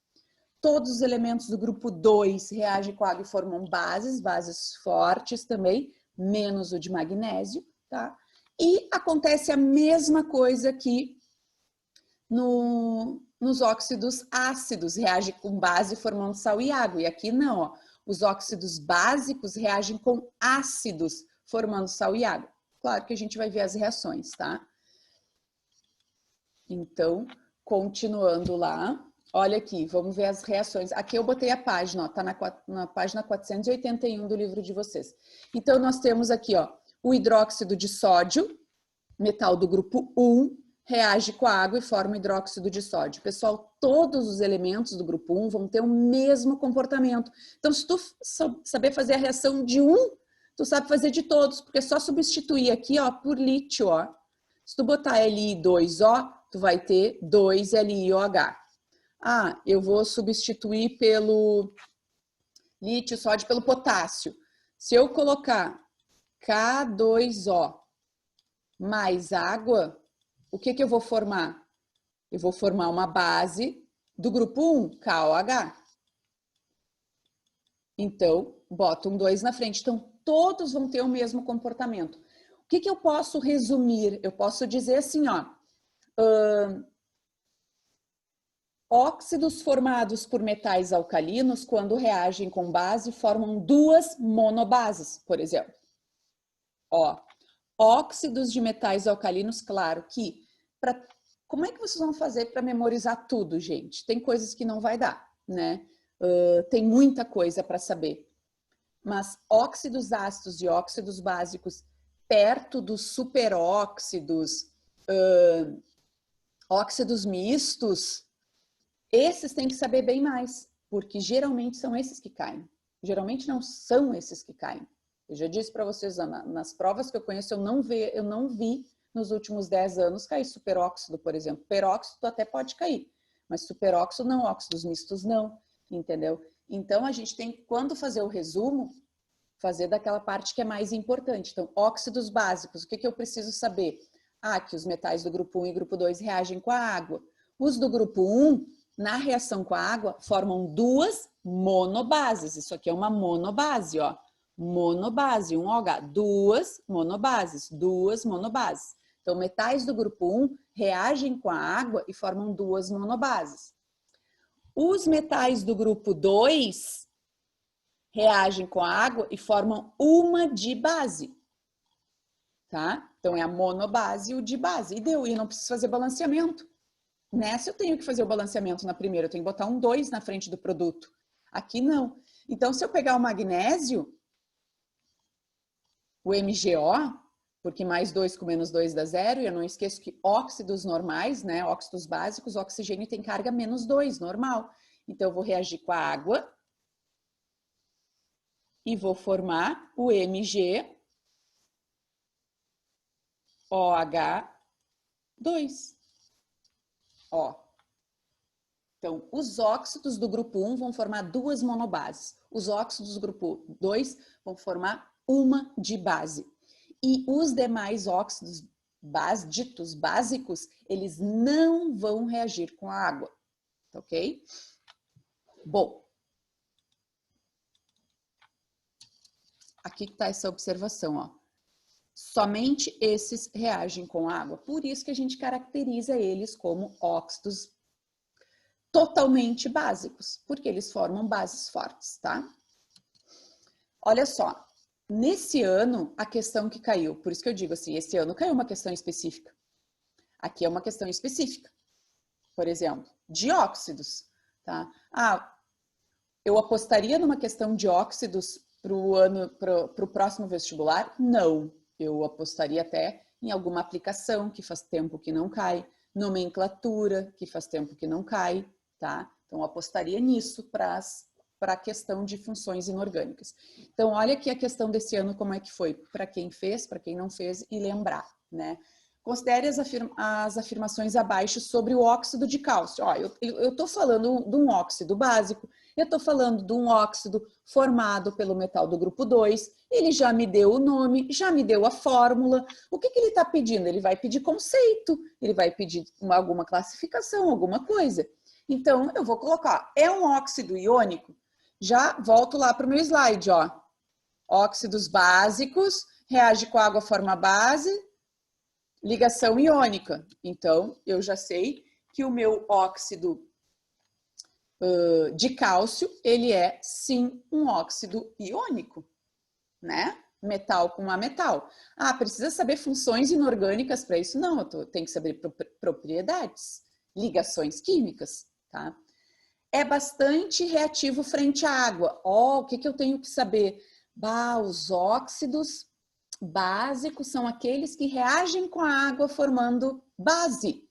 Todos os elementos do grupo 2 reagem com a água e formam bases fortes também, menos o de magnésio, tá? E acontece a mesma coisa aqui nos óxidos ácidos, reage com base formando sal e água. E aqui não, ó. Os óxidos básicos reagem com ácidos, formando sal e água. Claro que a gente vai ver as reações, tá? Então, continuando lá, olha aqui, vamos ver as reações. Aqui eu botei a página, ó, tá na página 481 do livro de vocês. Então, nós temos aqui, ó, o hidróxido de sódio, metal do grupo 1, reage com a água e forma hidróxido de sódio. Pessoal, todos os elementos do grupo 1 vão ter o mesmo comportamento. Então, se tu saber fazer a reação de um, tu sabe fazer de todos, porque é só substituir aqui, ó, por lítio, ó. Se tu botar Li2O, tu vai ter 2LiOH. Ah, eu vou substituir pelo lítio, sódio pelo potássio. Se eu colocar K2O mais água, o que eu vou formar? Eu vou formar uma base do grupo 1, KOH. Então, boto um 2 na frente. Então, todos vão ter o mesmo comportamento. O que eu posso resumir? Eu posso dizer assim, ó. Óxidos formados por metais alcalinos, quando reagem com base, formam duas monobases, por exemplo. Ó, óxidos de metais alcalinos, claro que... Como é que vocês vão fazer para memorizar tudo, gente? Tem coisas que não vai dar, né? Tem muita coisa para saber. Mas óxidos ácidos e óxidos básicos perto dos superóxidos, óxidos mistos, esses tem que saber bem mais, porque geralmente são esses que caem. Geralmente não são esses que caem. Eu já disse para vocês, nas provas que eu conheço, eu não vi nos últimos 10 anos cair superóxido, por exemplo. Peróxido até pode cair, mas superóxido não, óxidos mistos não, entendeu? Então, a gente tem, quando fazer o resumo, fazer daquela parte que é mais importante. Então, óxidos básicos, o que eu preciso saber? Ah, que os metais do grupo 1 e grupo 2 reagem com a água. Os do grupo 1, na reação com a água, formam duas monobases. Isso aqui é uma monobase, ó. Monobase, um OH. Duas monobases. Então, metais do grupo 1 reagem com a água e formam duas monobases. Os metais do grupo 2 reagem com a água e formam uma dibase, tá? Então, é a monobase e o dibase. E deu, e eu não preciso fazer balanceamento. Nessa eu tenho que fazer o balanceamento na primeira, eu tenho que botar um 2 na frente do produto. Aqui não. Então, se eu pegar o magnésio, o MgO, porque mais 2 com menos 2 dá 0, e eu não esqueço que óxidos normais, né, óxidos básicos, o oxigênio tem carga menos 2, normal. Então, eu vou reagir com a água e vou formar o MgOH2. Ó. Então, os óxidos do grupo 1 vão formar duas monobases. Os óxidos do grupo 2 vão formar uma dibase. E os demais óxidos ditos básicos, eles não vão reagir com a água. Ok? Bom. Aqui está essa observação, ó. Somente esses reagem com a água. Por isso que a gente caracteriza eles como óxidos totalmente básicos, porque eles formam bases fortes, tá? Olha só, nesse ano, a questão que caiu, por isso que eu digo assim, esse ano caiu uma questão específica. Aqui é uma questão específica. Por exemplo, dióxidos, tá? Ah, eu apostaria numa questão de óxidos para o próximo vestibular? Não. Eu apostaria até em alguma aplicação que faz tempo que não cai, nomenclatura que faz tempo que não cai, tá? Então, eu apostaria nisso para a questão de funções inorgânicas. Então, olha aqui a questão desse ano, como é que foi, para quem fez, para quem não fez, e lembrar, né? Considere as afirmações abaixo sobre o óxido de cálcio. Ó, eu estou falando de um óxido básico, eu estou falando de um óxido formado pelo metal do grupo 2, ele já me deu o nome, já me deu a fórmula. O que ele está pedindo? Ele vai pedir conceito, ele vai pedir alguma classificação, alguma coisa. Então, eu vou colocar, é um óxido iônico? Já volto lá para o meu slide, ó. Óxidos básicos, reage com água, forma base, ligação iônica. Então, eu já sei que o meu óxido de cálcio, ele é sim um óxido iônico, né? Metal com ametal. Ah, precisa saber funções inorgânicas para isso? Não, eu tenho que saber propriedades, ligações químicas, tá? É bastante reativo frente à água. Ó, o que eu tenho que saber? Bah, os óxidos básicos são aqueles que reagem com a água formando base.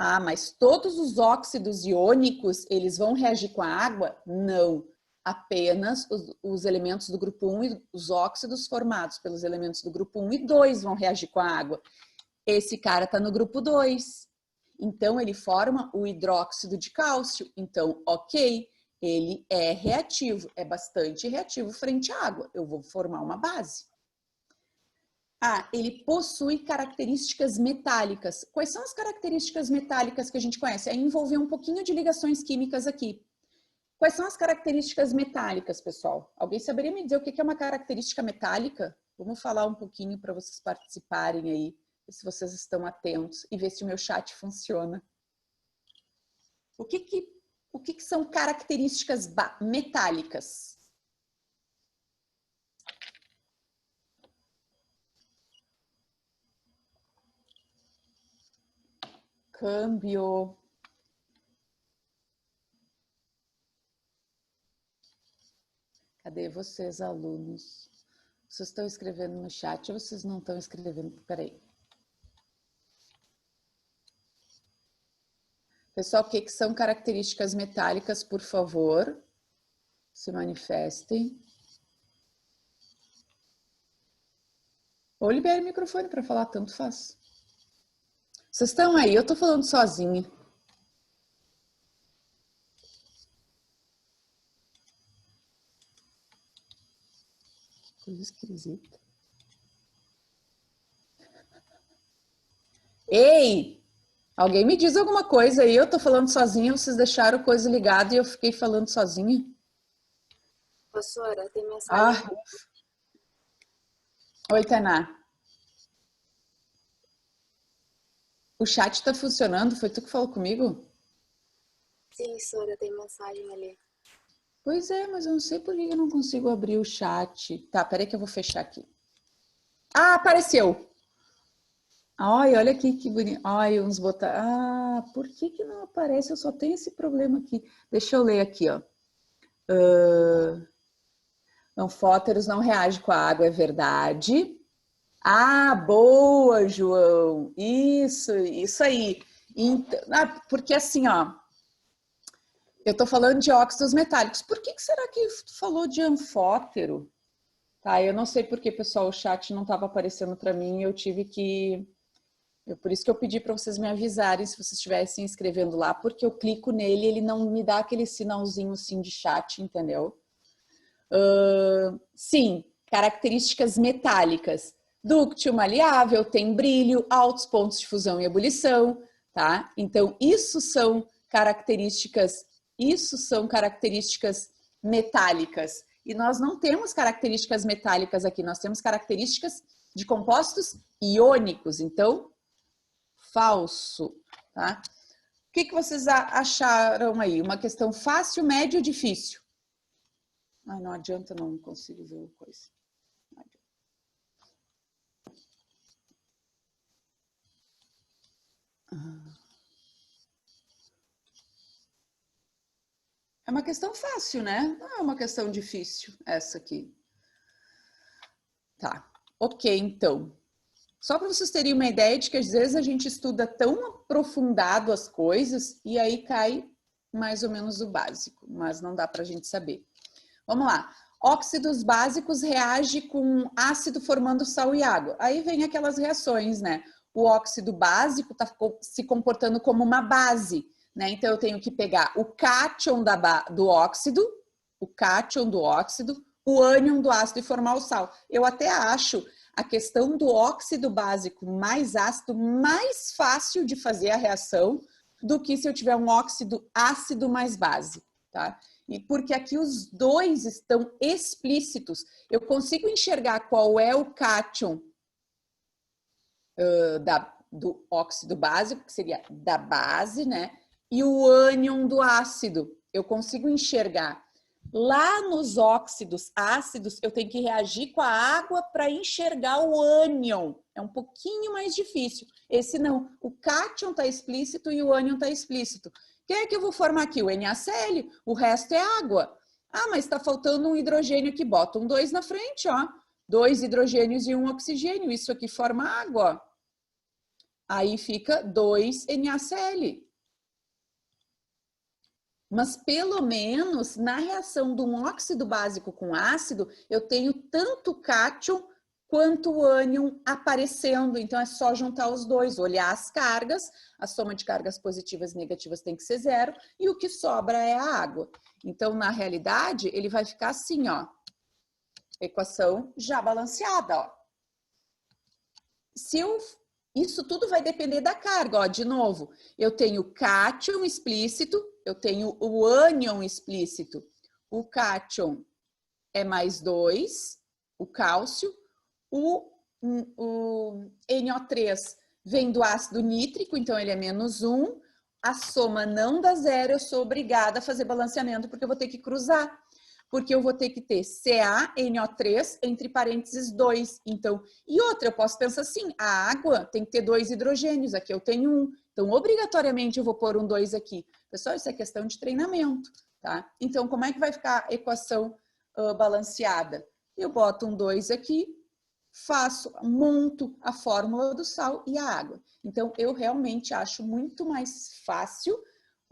Ah, mas todos os óxidos iônicos, eles vão reagir com a água? Não. Apenas os elementos do grupo 1 e os óxidos formados pelos elementos do grupo 1 e 2 vão reagir com a água. Esse cara está no grupo 2. Então, ele forma o hidróxido de cálcio. Então, ok, ele é reativo, é bastante reativo frente à água. Eu vou formar uma base. Ah, ele possui características metálicas. Quais são as características metálicas que a gente conhece? Aí envolver um pouquinho de ligações químicas aqui. Quais são as características metálicas, pessoal? Alguém saberia me dizer o que é uma característica metálica? Vamos falar um pouquinho para vocês participarem aí, se vocês estão atentos e ver se o meu chat funciona. O que são características metálicas? Câmbio. Cadê vocês, alunos? Vocês estão escrevendo no chat ou vocês não estão escrevendo? Peraí. Pessoal, o que são características metálicas, por favor? Se manifestem. Ou libere o microfone para falar, tanto faz. Vocês estão aí, eu estou falando sozinha. Coisa esquisita. Ei! Alguém me diz alguma coisa aí, eu tô falando sozinha, vocês deixaram coisa ligada e eu fiquei falando sozinha. Professora, tem mensagem. Oi, Tainá. O chat tá funcionando? Foi tu que falou comigo? Sim, professora, tem mensagem ali. Pois é, mas eu não sei por que eu não consigo abrir o chat. Tá, peraí que eu vou fechar aqui. Ah, apareceu! Ai, olha aqui que bonito. Ai, uns botar. Ah, por que não aparece? Eu só tenho esse problema aqui. Deixa eu ler aqui, ó. Anfóteros não reagem com a água, é verdade. Ah, boa, João. Isso aí. Então, porque assim, ó, eu tô falando de óxidos metálicos. Por que será que tu falou de anfótero? Tá, eu não sei porque, pessoal, o chat não estava aparecendo para mim, eu tive que... por isso que eu pedi para vocês me avisarem se vocês estivessem escrevendo lá, porque eu clico nele e ele não me dá aquele sinalzinho assim de chat, entendeu? Sim, características metálicas. Dúctil, maleável, tem brilho, altos pontos de fusão e ebulição, tá? Então, isso são características metálicas. E nós não temos características metálicas aqui, nós temos características de compostos iônicos. Então, falso, tá? O que vocês acharam aí? Uma questão fácil, médio ou difícil? Ai, não adianta, não consigo ver a coisa. É uma questão fácil, né? Não é uma questão difícil essa aqui. Tá, ok, então. Só para vocês terem uma ideia de que às vezes a gente estuda tão aprofundado as coisas e aí cai mais ou menos o básico, mas não dá para a gente saber. Vamos lá. Óxidos básicos reagem com ácido formando sal e água. Aí vem aquelas reações, né? O óxido básico está se comportando como uma base, né? Então eu tenho que pegar o cátion do óxido, o ânion do ácido e formar o sal. Eu até acho a questão do óxido básico mais ácido mais fácil de fazer a reação do que se eu tiver um óxido ácido mais base, tá? E porque aqui os dois estão explícitos. Eu consigo enxergar qual é o cátion do óxido básico, que seria da base, né? E o ânion do ácido. Eu consigo enxergar. Lá nos óxidos ácidos, eu tenho que reagir com a água para enxergar o ânion. É um pouquinho mais difícil. Esse não. O cátion está explícito e o ânion está explícito. O que é que eu vou formar aqui? O NaCl, o resto é água. Ah, mas está faltando um hidrogênio aqui. Bota um 2 na frente, ó. 2 hidrogênios e um oxigênio. Isso aqui forma água, ó. Aí fica 2 NaCl. Mas pelo menos na reação de um óxido básico com ácido, eu tenho tanto cátion quanto o ânion aparecendo. Então, é só juntar os dois, olhar as cargas, a soma de cargas positivas e negativas tem que ser 0, e o que sobra é a água. Então, na realidade, ele vai ficar assim, ó, equação já balanceada, ó. Isso tudo vai depender da carga, ó, de novo, eu tenho cátion explícito, eu tenho o ânion explícito. O cátion é mais 2, o cálcio, o NO3 vem do ácido nítrico, então ele é menos 1, a soma não dá 0, eu sou obrigada a fazer balanceamento, porque eu vou ter que cruzar. Porque eu vou ter que ter CaNO3 entre parênteses 2. Então, e outra, eu posso pensar assim, a água tem que ter 2 hidrogênios, aqui eu tenho 1. Então, obrigatoriamente eu vou pôr um 2 aqui. Pessoal, isso é questão de treinamento, tá? Então, como é que vai ficar a equação balanceada? Eu boto um 2 aqui, monto a fórmula do sal e a água. Então, eu realmente acho muito mais fácil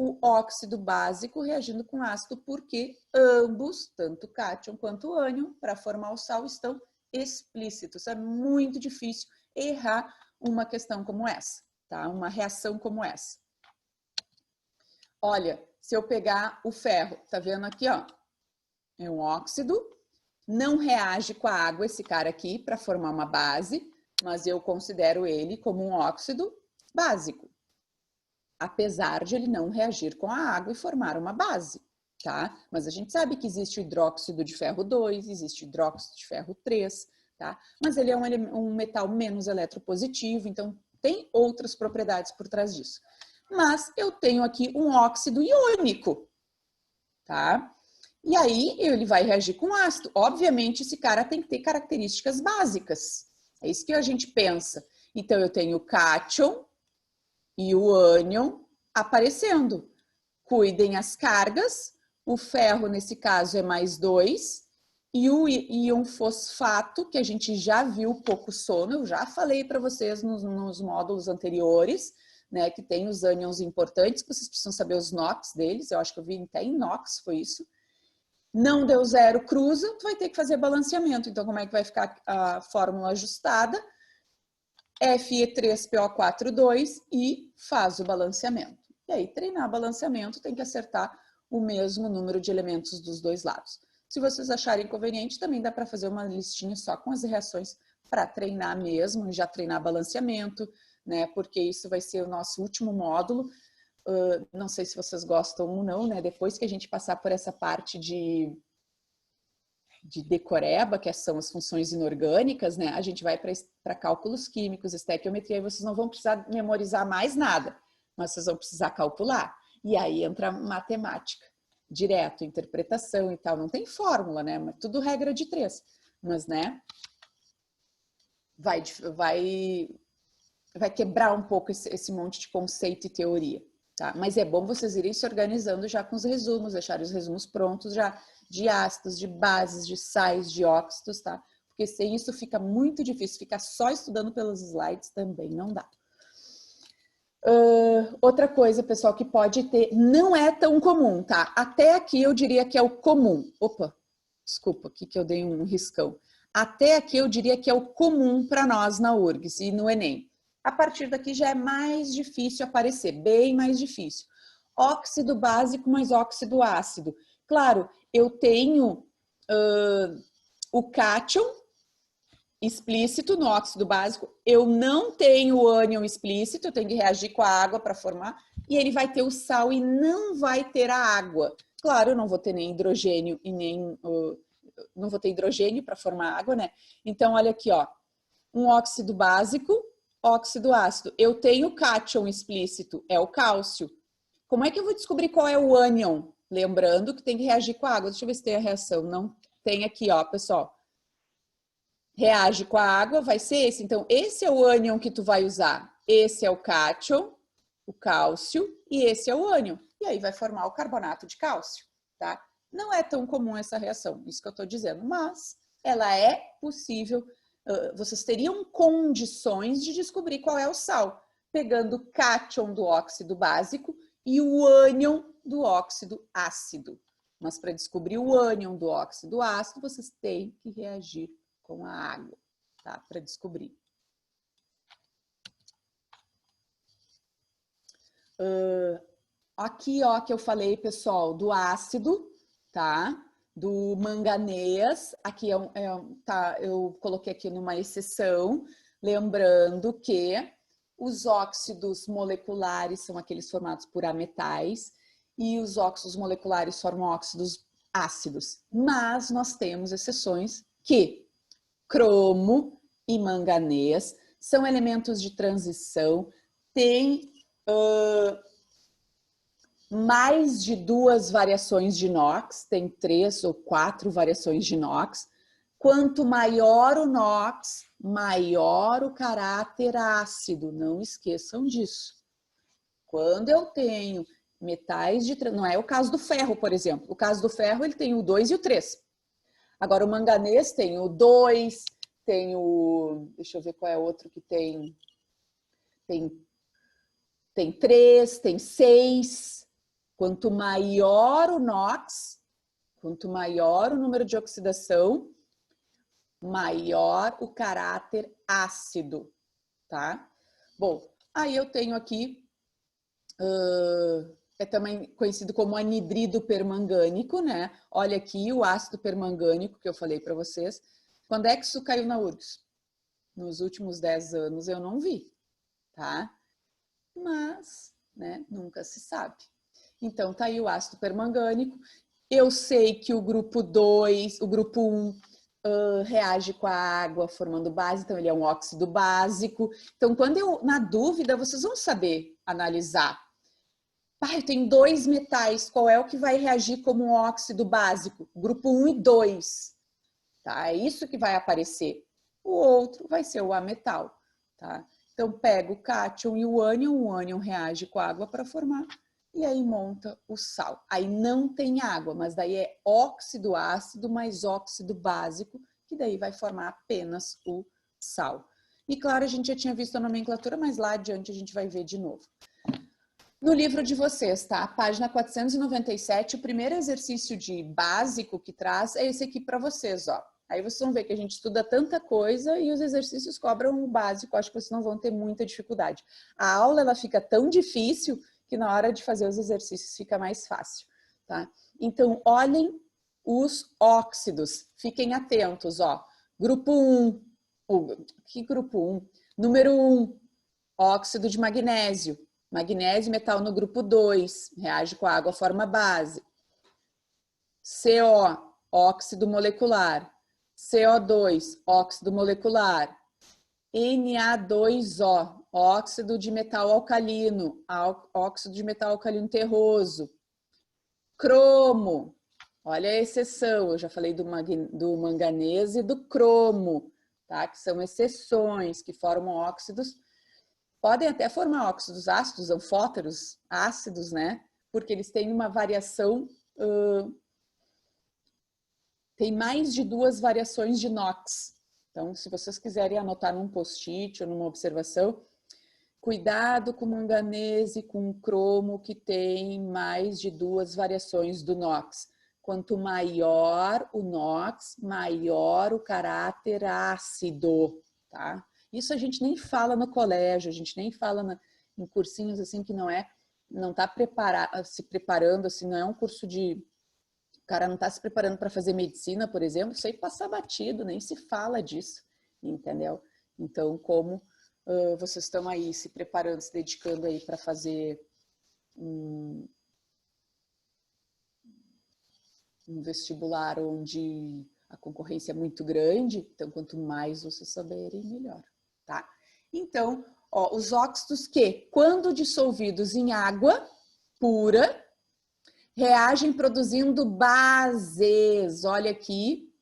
o óxido básico reagindo com ácido, porque ambos, tanto o cátion quanto o ânion, para formar o sal, estão explícitos. É muito difícil errar uma questão como essa, tá? Uma reação como essa. Olha, se eu pegar o ferro, tá vendo aqui, ó? É um óxido, não reage com a água, esse cara aqui, para formar uma base, mas eu considero ele como um óxido básico, apesar de ele não reagir com a água e formar uma base, tá? Mas a gente sabe que existe o hidróxido de ferro 2, existe o hidróxido de ferro 3, tá? Mas ele é um metal menos eletropositivo, então tem outras propriedades por trás disso. Mas eu tenho aqui um óxido iônico, tá? E aí ele vai reagir com ácido. Obviamente esse cara tem que ter características básicas. É isso que a gente pensa. Então eu tenho o cátion e o ânion aparecendo. Cuidem as cargas, o ferro nesse caso é mais 2, e o íon fosfato, que a gente já viu pouco sono, eu já falei para vocês nos módulos anteriores, né, que tem os ânions importantes, que vocês precisam saber os NOx deles, eu acho que eu vi até em NOx, foi isso. Não deu 0, cruza, tu vai ter que fazer balanceamento. Então, como é que vai ficar a fórmula ajustada? Fe3PO42 e faz o balanceamento. E aí, treinar balanceamento tem que acertar o mesmo número de elementos dos dois lados. Se vocês acharem conveniente, também dá para fazer uma listinha só com as reações para treinar mesmo, já treinar balanceamento, né? Porque isso vai ser o nosso último módulo. Não sei se vocês gostam ou não, né? Depois que a gente passar por essa parte de decoreba, que são as funções inorgânicas, né? A gente vai para cálculos químicos, estequiometria, e vocês não vão precisar memorizar mais nada, mas vocês vão precisar calcular. E aí entra matemática, direto, interpretação e tal. Não tem fórmula, né? Mas tudo regra de 3. Mas, né? Vai quebrar um pouco esse monte de conceito e teoria, tá? Mas é bom vocês irem se organizando já com os resumos, deixarem os resumos prontos já, de ácidos, de bases, de sais, de óxidos, tá? Porque sem isso fica muito difícil, ficar só estudando pelos slides também não dá. Outra coisa, pessoal, que pode ter, não é tão comum, tá? Até aqui eu diria que é o comum. Opa, desculpa, aqui que eu dei um riscão. Até aqui eu diria que é o comum para nós na URGS e no Enem. A partir daqui já é mais difícil aparecer, bem mais difícil. Óxido básico mais óxido ácido. Claro, eu tenho o cátion explícito no óxido básico, eu não tenho o ânion explícito, eu tenho que reagir com a água para formar, e ele vai ter o sal e não vai ter a água. Claro, eu não vou ter nem hidrogênio e nem... não vou ter hidrogênio para formar água, né? Então, olha aqui, ó. Um óxido básico, óxido ácido. Eu tenho cátion explícito, é o cálcio. Como é que eu vou descobrir qual é o ânion? Lembrando que tem que reagir com a água. Deixa eu ver se tem a reação. Não tem aqui, ó, pessoal. Reage com a água, vai ser esse. Então, esse é o ânion que tu vai usar. Esse é o cátion, o cálcio, e esse é o ânion. E aí vai formar o carbonato de cálcio, tá? Não é tão comum essa reação, isso que eu tô dizendo, mas ela é possível. Vocês teriam condições de descobrir qual é o sal, pegando o cátion do óxido básico e o ânion do óxido ácido. Mas para descobrir o ânion do óxido ácido, vocês têm que reagir com a água, tá? Para descobrir. Aqui, ó, que eu falei, pessoal, do ácido, tá? Do manganês, aqui tá, eu coloquei aqui numa exceção, lembrando que os óxidos moleculares são aqueles formados por ametais e os óxidos moleculares formam óxidos ácidos. Mas nós temos exceções que cromo e manganês são elementos de transição, têm mais de 2 variações de NOx, tem 3 ou 4 variações de NOx. Quanto maior o NOx, maior o caráter ácido. Não esqueçam disso. Quando eu tenho metais de... Não é o caso do ferro, por exemplo. O caso do ferro, ele tem o 2 e o 3. Agora, o manganês tem o 2, tem o... Deixa eu ver qual é o outro que tem... Tem 3, tem 6. Quanto maior o NOx, quanto maior o número de oxidação, maior o caráter ácido, tá? Bom, aí eu tenho aqui, é também conhecido como anidrido permangânico, né? Olha aqui o ácido permangânico que eu falei para vocês. Quando é que isso caiu na URGS? Nos últimos 10 anos eu não vi, tá? Mas, né, nunca se sabe. Então, tá aí o ácido permangânico. Eu sei que o grupo 2, o grupo 1, reage com a água formando base, então ele é um óxido básico. Então, quando eu, na dúvida, vocês vão saber analisar. Eu tenho 2 metais, qual é o que vai reagir como um óxido básico? Grupo 1 e 2. Tá? É isso que vai aparecer. O outro vai ser o ametal. Tá? Então, pega o cátion e o ânion reage com a água para formar, e aí monta o sal. Aí não tem água, mas daí é óxido ácido mais óxido básico, que daí vai formar apenas o sal. E claro, a gente já tinha visto a nomenclatura, mas lá adiante a gente vai ver de novo. No livro de vocês, tá? Página 497, o primeiro exercício de básico que traz é esse aqui para vocês, ó. Aí vocês vão ver que a gente estuda tanta coisa e os exercícios cobram o básico, acho que vocês não vão ter muita dificuldade. A aula, ela fica tão difícil que na hora de fazer os exercícios fica mais fácil, tá? Então, olhem os óxidos, fiquem atentos, ó. Grupo 1, que grupo 1? Número 1, óxido de magnésio. Magnésio, metal no grupo 2, reage com a água, forma base. CO, óxido molecular. CO2, óxido molecular. Na2O, óxido de metal alcalino, óxido de metal alcalino terroso. Cromo, olha a exceção, eu já falei do manganês e do cromo, tá? Que são exceções que formam óxidos. Podem até formar óxidos ácidos, anfóteros ácidos, né? Porque eles têm uma variação, tem mais de 2 variações de NOx. Então, se vocês quiserem anotar num post-it ou numa observação, cuidado com o manganês e com o cromo, que tem mais de 2 variações do NOx. Quanto maior o NOx, maior o caráter ácido, tá? Isso a gente nem fala no colégio, a gente nem fala em cursinhos assim que não está se preparando, assim, não é um curso de... O cara não está se preparando para fazer medicina, por exemplo, isso aí passa batido, nem se fala disso, entendeu? Então, como vocês estão aí se preparando, se dedicando aí para fazer um vestibular onde a concorrência é muito grande, então quanto mais vocês saberem, melhor, tá? Então, ó, os óxidos que, quando dissolvidos em água pura, reagem produzindo bases. Olha aqui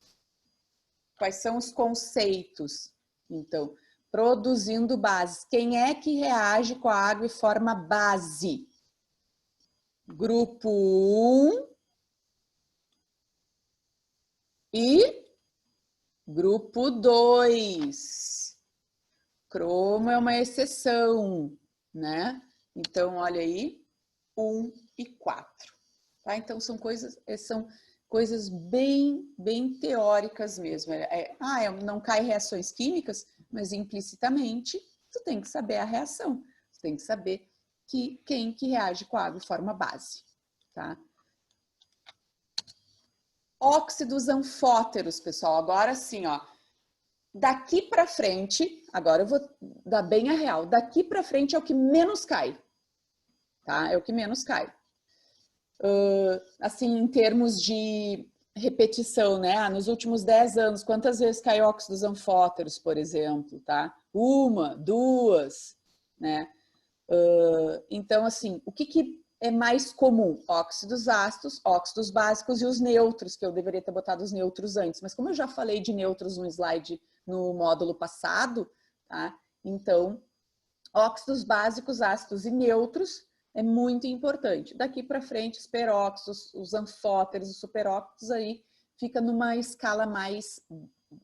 quais são os conceitos. Então, produzindo bases. Quem é que reage com a água e forma base? Grupo 1 e grupo 2. Cromo é uma exceção, né? Então, olha aí, 1 e 4. Tá? Então, são coisas, são Coisas bem teóricas mesmo. Não cai reações químicas, mas implicitamente tu tem que saber a reação. Tu tem que saber quem que reage com a água e forma base, tá? Óxidos anfóteros, pessoal. Agora sim, ó. Daqui para frente, agora eu vou dar bem a real. Daqui para frente é o que menos cai, tá? É o que menos cai. Assim, em termos de repetição, né? Nos últimos 10 anos, quantas vezes caiu óxidos anfóteros, por exemplo, tá? 1, 2, né? Então, assim, o que é mais comum? Óxidos ácidos, óxidos básicos e os neutros, que eu deveria ter botado os neutros antes. Mas como eu já falei de neutros no slide no módulo passado, tá? Então, óxidos básicos, ácidos e neutros é muito importante. Daqui para frente, os peróxidos, os anfóteros, os superóxidos aí fica numa escala mais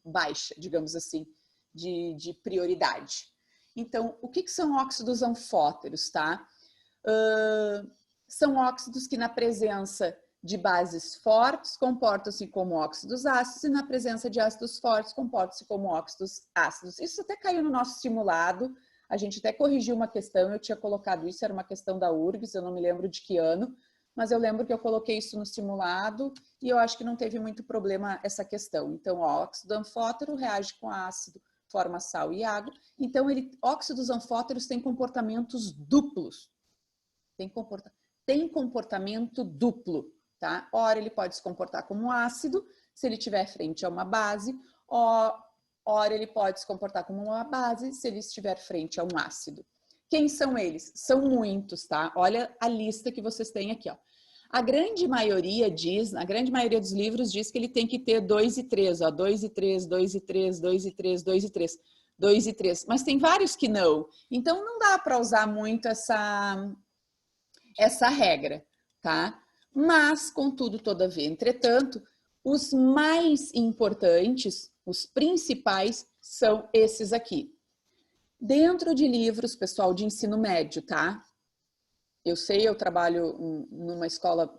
baixa, digamos assim, de prioridade. Então, o que são óxidos anfóteros, tá? São óxidos que na presença de bases fortes comportam-se como óxidos ácidos e na presença de ácidos fortes comportam-se como óxidos ácidos. Isso até caiu no nosso simulado, a gente até corrigiu uma questão, eu tinha colocado isso, era uma questão da URGS, eu não me lembro de que ano, mas eu lembro que eu coloquei isso no simulado e eu acho que não teve muito problema essa questão. Então, o óxido anfótero reage com ácido, forma sal e água. Então, óxidos anfóteros têm comportamentos duplos. Tem comportamento duplo, tá? Ora, ele pode se comportar como ácido, se ele estiver frente a uma base, ora, ele pode se comportar como uma base, se ele estiver frente a um ácido. Quem são eles? São muitos, tá? Olha a lista que vocês têm aqui, ó. A grande maioria dos livros diz que ele tem que ter 2 e 3, ó, 2 e 3, 2 e 3, 2 e 3, 2 e 3, 2 e 3, mas tem vários que não. Então, não dá para usar muito essa regra, tá? Mas, contudo, todavia, entretanto, os mais importantes, os principais, são esses aqui. Dentro de livros, pessoal, de ensino médio, tá? Eu sei, eu trabalho numa escola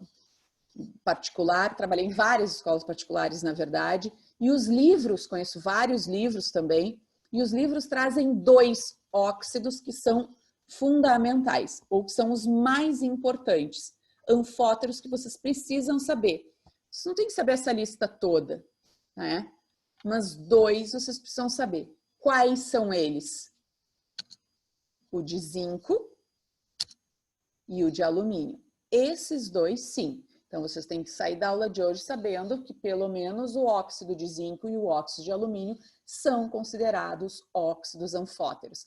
particular, trabalhei em várias escolas particulares, na verdade, e os livros, conheço vários livros também, e os livros trazem 2 óxidos que são fundamentais, ou que são os mais importantes, anfóteros que vocês precisam saber. Vocês não tem que saber essa lista toda, né? Mas 2 vocês precisam saber. Quais são eles? O de zinco e o de alumínio. Esses 2, sim. Então, vocês têm que sair da aula de hoje sabendo que pelo menos o óxido de zinco e o óxido de alumínio são considerados óxidos anfóteros.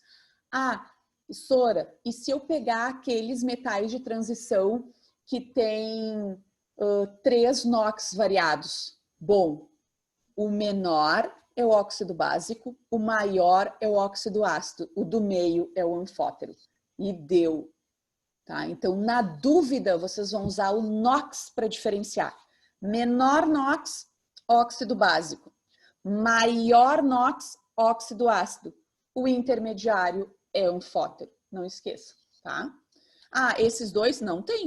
Ah, Sora, e se eu pegar aqueles metais de transição que tem 3 NOx variados? Bom, o menor é o óxido básico, o maior é o óxido ácido, o do meio é o anfótero. E deu. Tá? Então, na dúvida, vocês vão usar o NOx para diferenciar. Menor NOx, óxido básico. Maior NOx, óxido ácido. O intermediário é anfótero, não esqueça, tá? Ah, esses 2 não tem.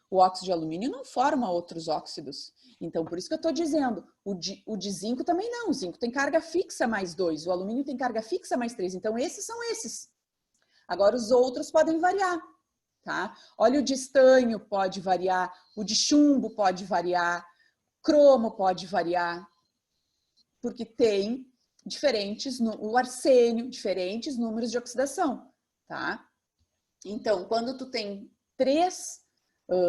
O óxido de alumínio não forma outros óxidos. Então, por isso que eu estou dizendo, o de zinco também não. O zinco tem carga fixa mais 2, o alumínio tem carga fixa mais 3. Então, esses são esses. Agora, os outros podem variar, tá? Olha, o de estanho pode variar, o de chumbo pode variar, cromo pode variar, porque tem o arsênio, diferentes números de oxidação, tá? Então, quando tu tem 3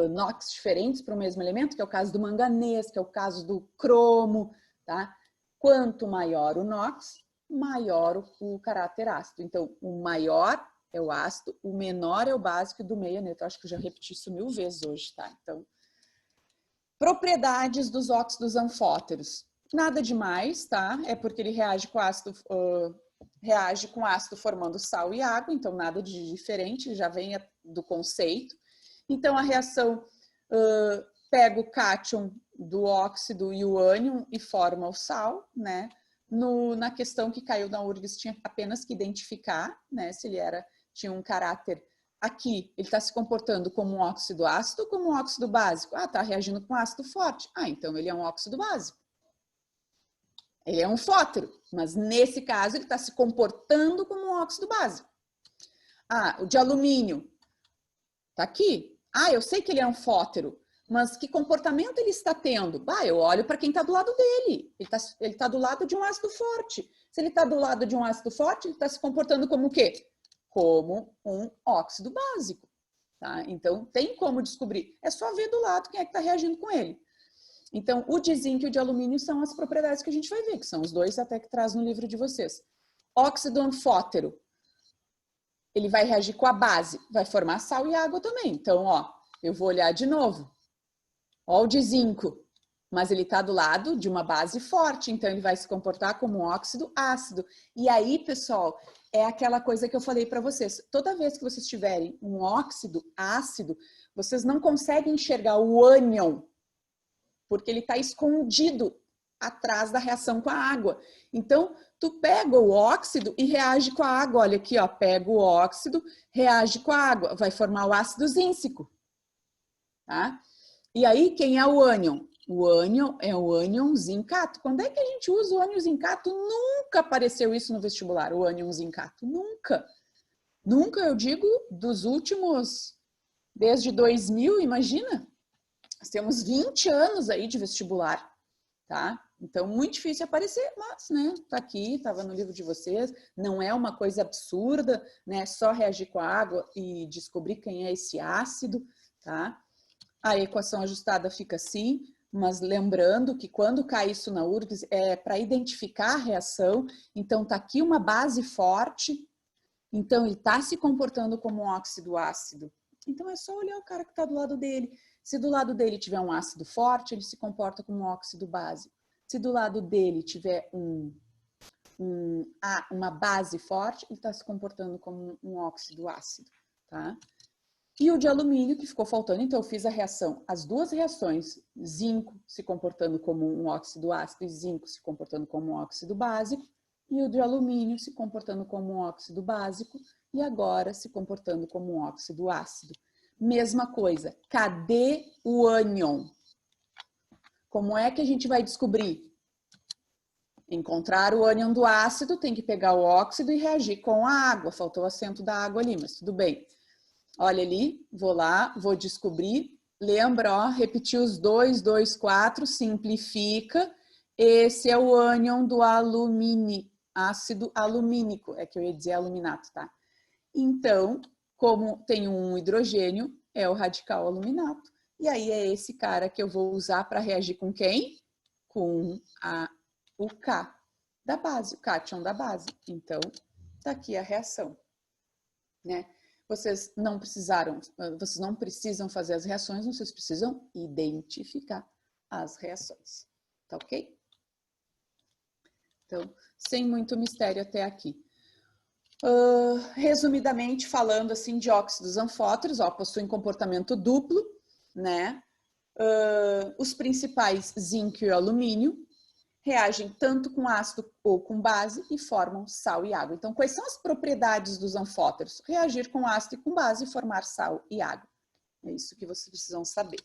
NOx diferentes para o mesmo elemento, que é o caso do manganês, que é o caso do cromo, tá? Quanto maior o NOx, maior o caráter ácido. Então, o maior é o ácido, o menor é o básico e do meio é neutro. Acho que eu já repeti isso 1000 vezes hoje, tá? Então, propriedades dos óxidos anfóteros. Nada demais, tá? É porque ele reage com ácido formando sal e água, então nada de diferente, já vem do conceito. Então a reação pega o cátion do óxido e o ânion e forma o sal, né? Na questão que caiu na URGS tinha apenas que identificar, né? Se ele tinha um caráter aqui, ele está se comportando como um óxido ácido ou como um óxido básico? Ah, está reagindo com ácido forte. Ah, então ele é um óxido básico. Ele é um fótero, mas nesse caso ele está se comportando como um óxido básico. Ah, o de alumínio está aqui. Ah, eu sei que ele é um fótero, mas que comportamento ele está tendo? Bah, eu olho para quem está do lado dele. Ele tá do lado de um ácido forte. Se ele está do lado de um ácido forte, ele está se comportando como o quê? Como um óxido básico. Tá? Então, tem como descobrir. É só ver do lado quem é que está reagindo com ele. Então, o de zinco e o de alumínio são as propriedades que a gente vai ver, que são os dois até que traz no livro de vocês. Óxido anfótero. Ele vai reagir com a base, vai formar sal e água também. Então, ó, eu vou olhar de novo. Ó o de zinco, mas ele está do lado de uma base forte, então ele vai se comportar como um óxido ácido. E aí, pessoal, é aquela coisa que eu falei para vocês. Toda vez que vocês tiverem um óxido ácido, vocês não conseguem enxergar o ânion, porque ele está escondido atrás da reação com a água. Então, tu pega o óxido e reage com a água. Olha aqui, ó, pega o óxido, reage com a água, vai formar o ácido zínsico, tá? E aí, quem é o ânion? O ânion é o ânion zincato. Quando é que a gente usa o ânion zincato? Nunca apareceu isso no vestibular, o ânion zincato. Nunca. Nunca, eu digo, dos últimos, desde 2000, imagina? Nós temos 20 anos aí de vestibular, tá? Então, muito difícil aparecer, mas, né, tá aqui, estava no livro de vocês, não é uma coisa absurda, né, só reagir com a água e descobrir quem é esse ácido, tá? A equação ajustada fica assim, mas lembrando que quando cai isso na URGS é para identificar a reação, então tá aqui uma base forte, então ele está se comportando como um óxido ácido. Então é só olhar o cara que está do lado dele. Se do lado dele tiver um ácido forte, ele se comporta como um óxido básico. Se do lado dele tiver uma base forte, ele está se comportando como um óxido ácido, tá? E o de alumínio, que ficou faltando, então eu fiz a reação, as duas reações, zinco se comportando como um óxido ácido e zinco se comportando como um óxido básico, e o de alumínio se comportando como um óxido básico e agora se comportando como um óxido ácido. Mesma coisa, cadê o ânion? Como é que a gente vai descobrir? Encontrar o ânion do ácido, tem que pegar o óxido e reagir com a água. Faltou o acento da água ali, mas tudo bem. Olha ali, vou lá, vou descobrir. Lembra, ó, repetir os 2, 2, 4, simplifica. Esse é o ânion do alumínio, ácido alumínico, é que eu ia dizer aluminato, tá? Então, como tem um hidrogênio, é o radical aluminato. E aí é esse cara que eu vou usar para reagir com quem? Com o K da base, o cátion da base. Então, tá aqui a reação, né? Vocês não precisam fazer as reações, vocês precisam identificar as reações, tá ok? Então, sem muito mistério até aqui. Resumidamente falando assim de óxidos anfóteros, ó, possuem comportamento duplo, né? Os principais zinco e alumínio reagem tanto com ácido ou com base e formam sal e água. Então, quais são as propriedades dos anfóteros? Reagir com ácido e com base e formar sal e água. É isso que vocês precisam saber.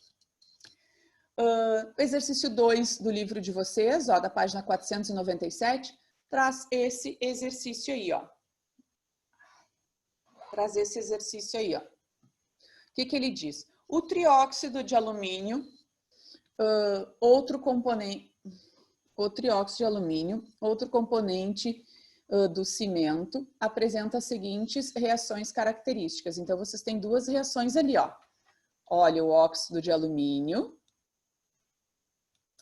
Exercício 2 do livro de vocês, ó, da página 497, traz esse exercício aí, ó. Traz esse exercício aí, ó. O que que ele diz? O trióxido de alumínio, outro trióxido de alumínio, outro componente do cimento, apresenta as seguintes reações características. Então, vocês têm duas reações ali, ó. Olha, o óxido de alumínio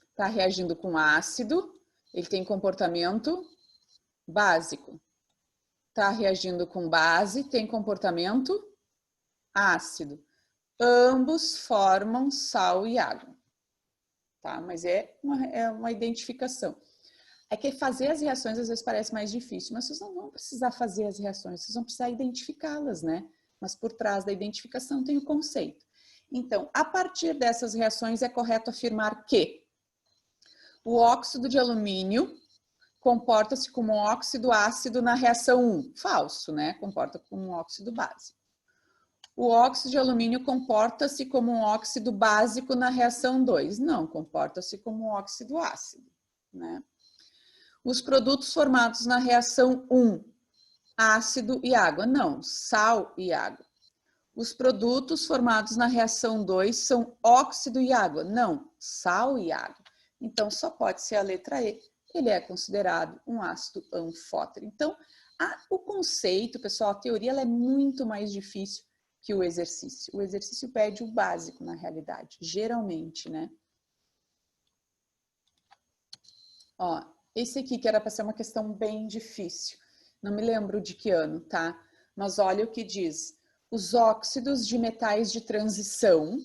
está reagindo com ácido, ele tem comportamento básico. Está reagindo com base, tem comportamento ácido. Ambos formam sal e água. Tá? Mas é uma identificação. É que fazer as reações às vezes parece mais difícil, mas vocês não vão precisar fazer as reações, vocês vão precisar identificá-las, né? Mas por trás da identificação tem o conceito. Então, a partir dessas reações é correto afirmar que o óxido de alumínio comporta-se como um óxido ácido na reação 1. Falso, né? Comporta como um óxido básico. O óxido de alumínio comporta-se como um óxido básico na reação 2. Não, comporta-se como um óxido ácido, né? Os produtos formados na reação 1, ácido e água. Não, sal e água. Os produtos formados na reação 2 são óxido e água. Não, sal e água. Então, só pode ser a letra E. Ele é considerado um ácido anfótero. Então, o conceito, pessoal, a teoria ela é muito mais difícil que o exercício. O exercício pede o básico, na realidade, geralmente, né? Ó, esse aqui que era para ser uma questão bem difícil. Não me lembro de que ano, tá? Mas olha o que diz. Os óxidos de metais de transição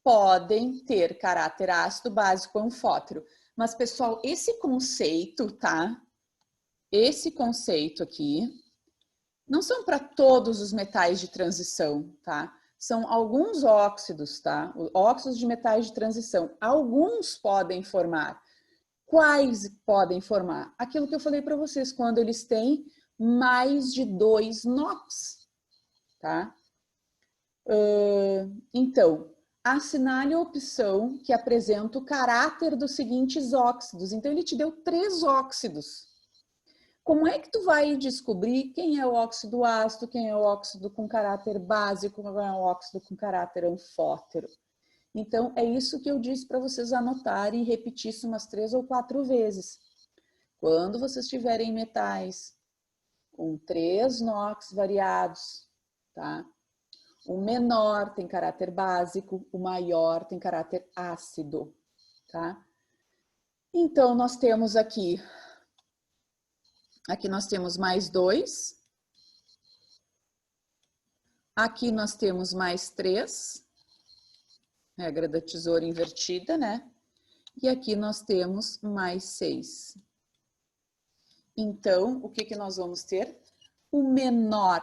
podem ter caráter ácido, básico ou anfótero. Mas, pessoal, esse conceito, tá? Esse conceito aqui não são para todos os metais de transição, tá? São alguns óxidos, tá? Óxidos de metais de transição. Alguns podem formar. Quais podem formar? Aquilo que eu falei para vocês, quando eles têm mais de 2 NOx, tá? Então, assinale a opção que apresenta o caráter dos seguintes óxidos. Então, ele te deu 3 óxidos. Como é que tu vai descobrir quem é o óxido ácido, quem é o óxido com caráter básico, quem é o óxido com caráter anfótero? Então, é isso que eu disse para vocês anotarem e repetir isso umas 3 ou 4 vezes. Quando vocês tiverem metais com 3 NOx variados, tá? O menor tem caráter básico, o maior tem caráter ácido, tá? Então, nós temos aqui nós temos mais 2. Aqui nós temos mais 3. Regra da tesoura invertida, né? E aqui nós temos mais 6. Então, o que nós vamos ter? O menor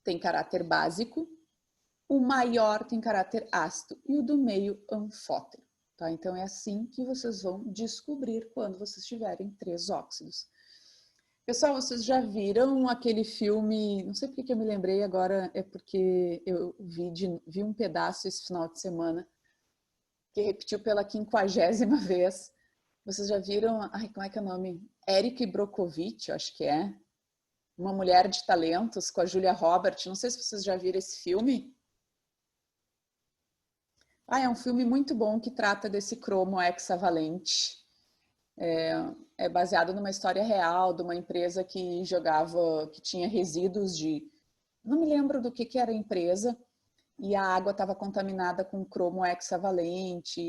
tem caráter básico, o maior tem caráter ácido e o do meio anfótero, tá? Então, é assim que vocês vão descobrir quando vocês tiverem 3 óxidos. Pessoal, vocês já viram aquele filme, não sei porque que eu me lembrei agora, é porque eu vi um pedaço esse final de semana, que repetiu pela 50ª vez. Vocês já viram, como é que é o nome? Eric Brockovich, acho que é. Uma Mulher de Talentos, com a Julia Roberts. Não sei se vocês já viram esse filme. É um filme muito bom que trata desse cromo hexavalente. É baseado numa história real de uma empresa que que tinha resíduos de... Não me lembro do que era a empresa, e a água estava contaminada com cromo hexavalente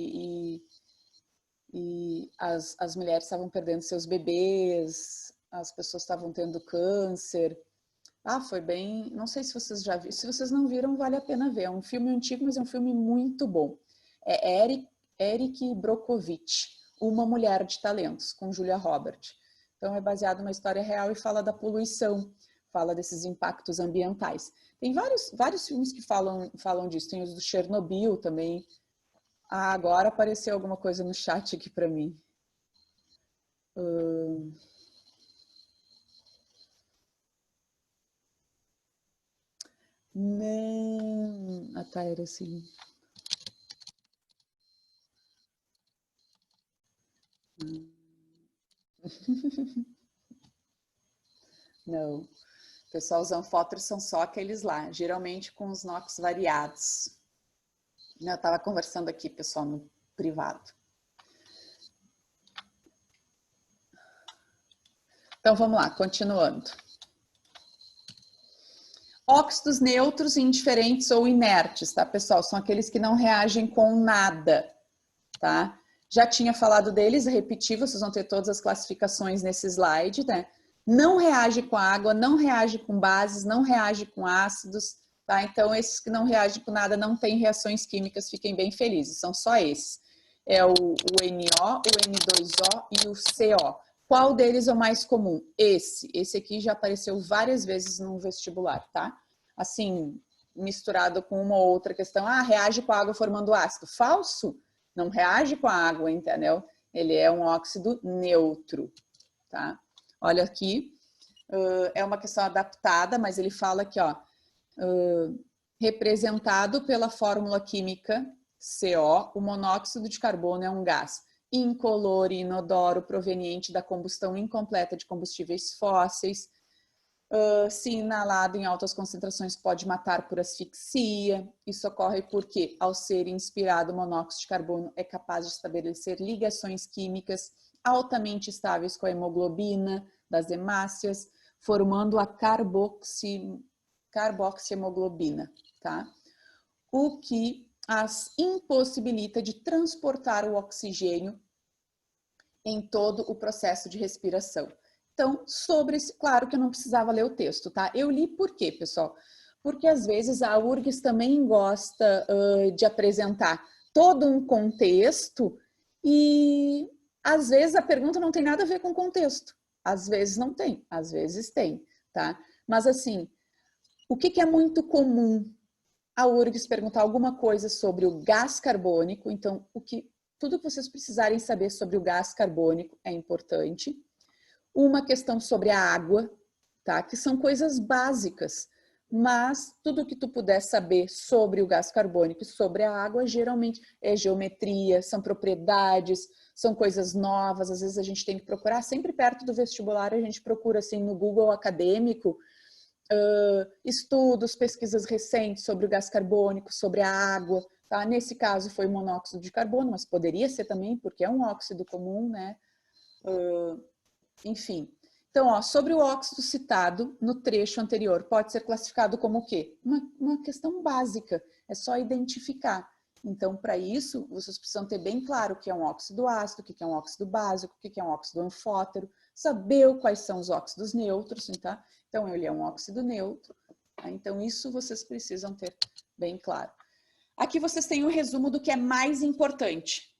e as mulheres estavam perdendo seus bebês, as pessoas estavam tendo câncer. Foi bem... Não sei se vocês já viram. Se vocês não viram, vale a pena ver. É um filme antigo, mas é um filme muito bom. É Eric Brockovich, Uma Mulher de Talentos, com Julia Roberts. Então, é baseado numa história real e fala da poluição, fala desses impactos ambientais. Tem vários filmes que falam disso. Tem os do Chernobyl também. Agora apareceu alguma coisa no chat aqui para mim. Não, tá, era assim. Não. Pessoal, os anfóteros são só aqueles lá, geralmente com os NOx variados. Eu estava conversando aqui, pessoal, no privado. Então, vamos lá, continuando. Óxidos neutros, indiferentes ou inertes, tá, pessoal? São aqueles que não reagem com nada, tá? Já tinha falado deles, repetir, vocês vão ter todas as classificações nesse slide, né? Não reage com água, não reage com bases, não reage com ácidos, tá? Então, esses que não reagem com nada não têm reações químicas, fiquem bem felizes, são só esses. É o NO, o N2O e o CO. Qual deles é o mais comum? Esse aqui já apareceu várias vezes no vestibular, tá? Assim, misturado com uma ou outra questão, reage com a água formando ácido. Falso, não reage com a água, entendeu? Ele é um óxido neutro, tá? Olha aqui, é uma questão adaptada, mas ele fala aqui, ó, representado pela fórmula química CO, o monóxido de carbono é um gás incolor e inodoro proveniente da combustão incompleta de combustíveis fósseis. Se inalado em altas concentrações pode matar por asfixia. Isso ocorre porque, ao ser inspirado, o monóxido de carbono é capaz de estabelecer ligações químicas altamente estáveis com a hemoglobina das hemácias, formando a carboxihemoglobina, tá? O que as impossibilita de transportar o oxigênio em todo o processo de respiração. Então, sobre esse, claro que eu não precisava ler o texto, tá? Eu li por quê, pessoal? Porque às vezes a URGS também gosta de apresentar todo um contexto e às vezes a pergunta não tem nada a ver com o contexto. Às vezes não tem, às vezes tem, tá? Mas assim, o que é muito comum a URGS perguntar alguma coisa sobre o gás carbônico? Então, tudo que vocês precisarem saber sobre o gás carbônico é importante. Uma questão sobre a água, tá? Que são coisas básicas, mas tudo que tu puder saber sobre o gás carbônico e sobre a água, geralmente é geometria, são propriedades, são coisas novas, às vezes a gente tem que procurar, sempre perto do vestibular a gente procura assim no Google acadêmico, estudos, pesquisas recentes sobre o gás carbônico, sobre a água, tá? Nesse caso foi monóxido de carbono, mas poderia ser também, porque é um óxido comum, né? Enfim. Então, ó, sobre o óxido citado no trecho anterior, pode ser classificado como o quê? Uma questão básica, é só identificar. Então, para isso, vocês precisam ter bem claro o que é um óxido ácido, o que é um óxido básico, o que é um óxido anfótero, saber quais são os óxidos neutros, tá? Então, ele é um óxido neutro, tá? Então, isso vocês precisam ter bem claro. Aqui vocês têm um resumo do que é mais importante,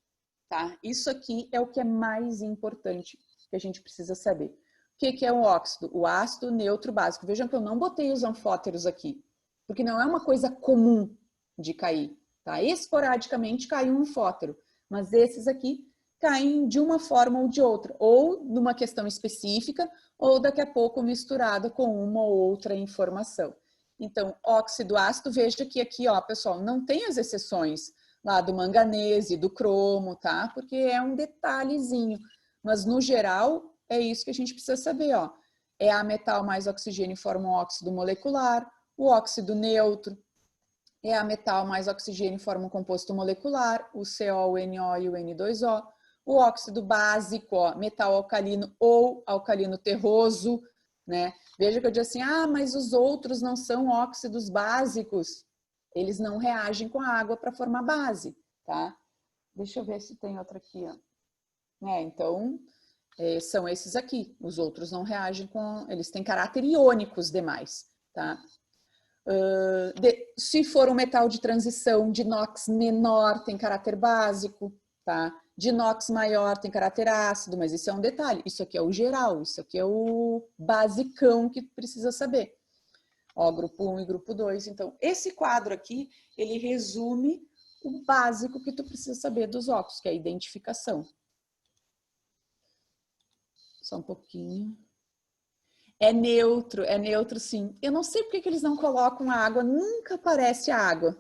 tá? Isso aqui é o que é mais importante que a gente precisa saber. O que é um óxido? O ácido neutro básico. Vejam que eu não botei os anfóteros aqui, porque não é uma coisa comum de cair, tá? Esporadicamente cai um anfótero, mas esses aqui caem de uma forma ou de outra, ou numa questão específica, ou daqui a pouco misturada com uma ou outra informação. Então, óxido ácido, veja que aqui, ó, pessoal, não tem as exceções lá do manganese, do cromo, tá? Porque é um detalhezinho. Mas, no geral, é isso que a gente precisa saber, ó. É a metal mais oxigênio forma um óxido molecular, o óxido neutro é a metal mais oxigênio forma um composto molecular, o CO, o NO e o N2O. O óxido básico, ó, metal alcalino ou alcalino terroso, né? Veja que eu disse assim, ah, mas os outros não são óxidos básicos. Eles não reagem com a água para formar base, tá? Deixa eu ver se tem outra aqui, ó. Então, são esses aqui. Os outros não reagem com... Eles têm caráter iônicos demais, tá? Se for um metal de transição de inox menor, tem caráter básico, tá? De inox maior tem caráter ácido, mas isso é um detalhe. Isso aqui é o geral, isso aqui é o basicão que precisa saber. Ó, grupo 1 e grupo 2. Então, esse quadro aqui, ele resume o básico que tu precisa saber dos óxidos, que é a identificação. Só um pouquinho. É neutro sim. Eu não sei porque que eles não colocam a água, nunca aparece a água.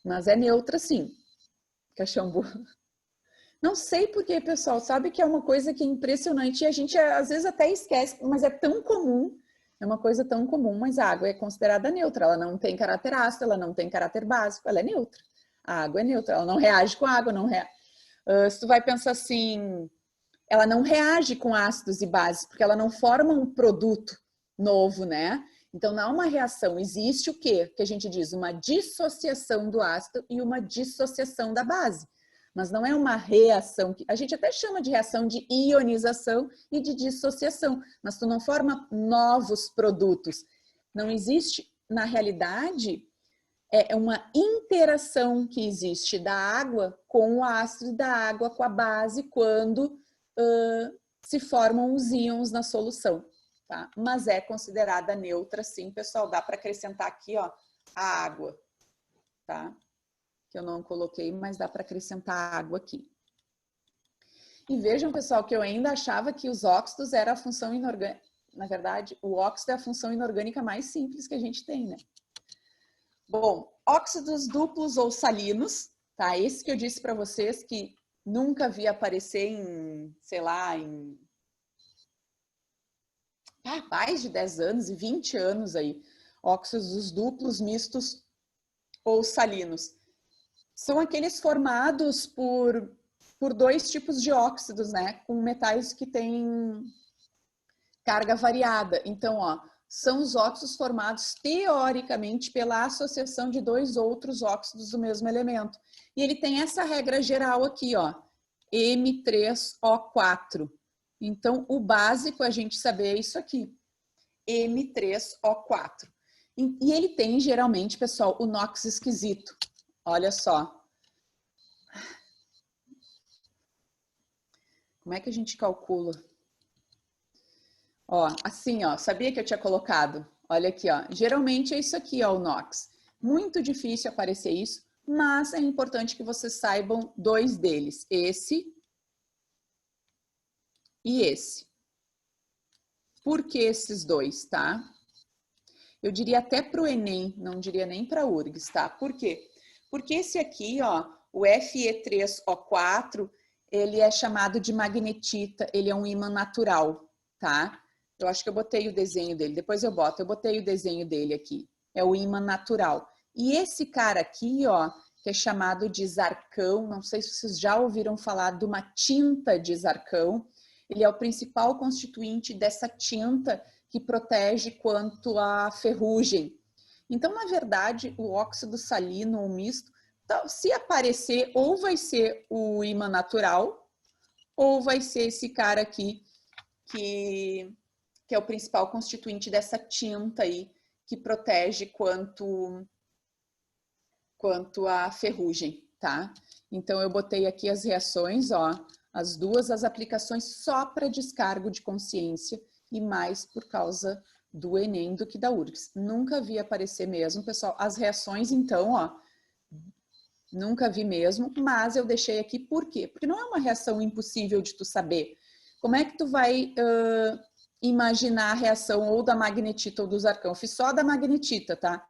Mas é neutra sim. Caxambu. Não sei porque, pessoal, sabe que é uma coisa que é impressionante e a gente às vezes até esquece, mas é tão comum, é uma coisa tão comum, mas a água é considerada neutra, ela não tem caráter ácido, ela não tem caráter básico, ela é neutra. A água é neutra, ela não reage com a água, não reage. Se tu vai pensar assim, ela não reage com ácidos e bases, porque ela não forma um produto novo, né? Então, não é uma reação. Existe o quê? Que a gente diz uma dissociação do ácido e uma dissociação da base. Mas não é uma reação, que a gente até chama de reação de ionização e de dissociação, mas tu não forma novos produtos. Não existe, na realidade, é uma interação que existe da água com o ácido e da água com a base quando se formam os íons na solução, tá? Mas é considerada neutra, sim, pessoal. Dá para acrescentar aqui, ó, a água, tá? Que eu não coloquei, mas dá para acrescentar água aqui. E vejam, pessoal, que eu ainda achava que os óxidos era a função inorgânica. Na verdade, o óxido é a função inorgânica mais simples que a gente tem, né? Bom, óxidos duplos ou salinos, tá? Esse que eu disse para vocês que nunca vi aparecer em, sei lá, em mais de 10 anos e 20 anos aí. Óxidos duplos, mistos ou salinos. São aqueles formados por dois tipos de óxidos, né? Com metais que têm carga variada. Então, ó, são os óxidos formados teoricamente pela associação de dois outros óxidos do mesmo elemento. E ele tem essa regra geral aqui, ó, M3O4. Então, o básico a gente saber é isso aqui, M3O4. E ele tem, geralmente, pessoal, o NOx esquisito. Olha só. Como é que a gente calcula? Ó, assim, ó, sabia que eu tinha colocado? Olha aqui, ó. Geralmente é isso aqui, ó, o NOx. Muito difícil aparecer isso, mas é importante que vocês saibam dois deles. Esse e esse. Por que esses dois, tá? Eu diria até para o Enem, não diria nem para a URGS, tá? Por quê? Porque esse aqui, ó, o Fe3O4, ele é chamado de magnetita, ele é um ímã natural, tá? Eu acho que eu botei o desenho dele, depois eu boto, eu botei o desenho dele aqui. É o ímã natural. E esse cara aqui, ó, que é chamado de zarcão, não sei se vocês já ouviram falar de uma tinta de zarcão, ele é o principal constituinte dessa tinta que protege quanto à ferrugem. Então, na verdade, o óxido salino ou misto, se aparecer, ou vai ser o ímã natural, ou vai ser esse cara aqui, que é o principal constituinte dessa tinta aí, que protege quanto à ferrugem, tá? Então, eu botei aqui as reações, ó, as duas, as aplicações só para descargo de consciência e mais por causa do Enem do que da URGS. Nunca vi aparecer mesmo, pessoal. As reações, então, ó, nunca vi mesmo, mas eu deixei aqui por quê? Porque não é uma reação impossível de tu saber. Como é que tu vai imaginar a reação ou da magnetita ou do zarcão? Eu fiz só da magnetita, tá?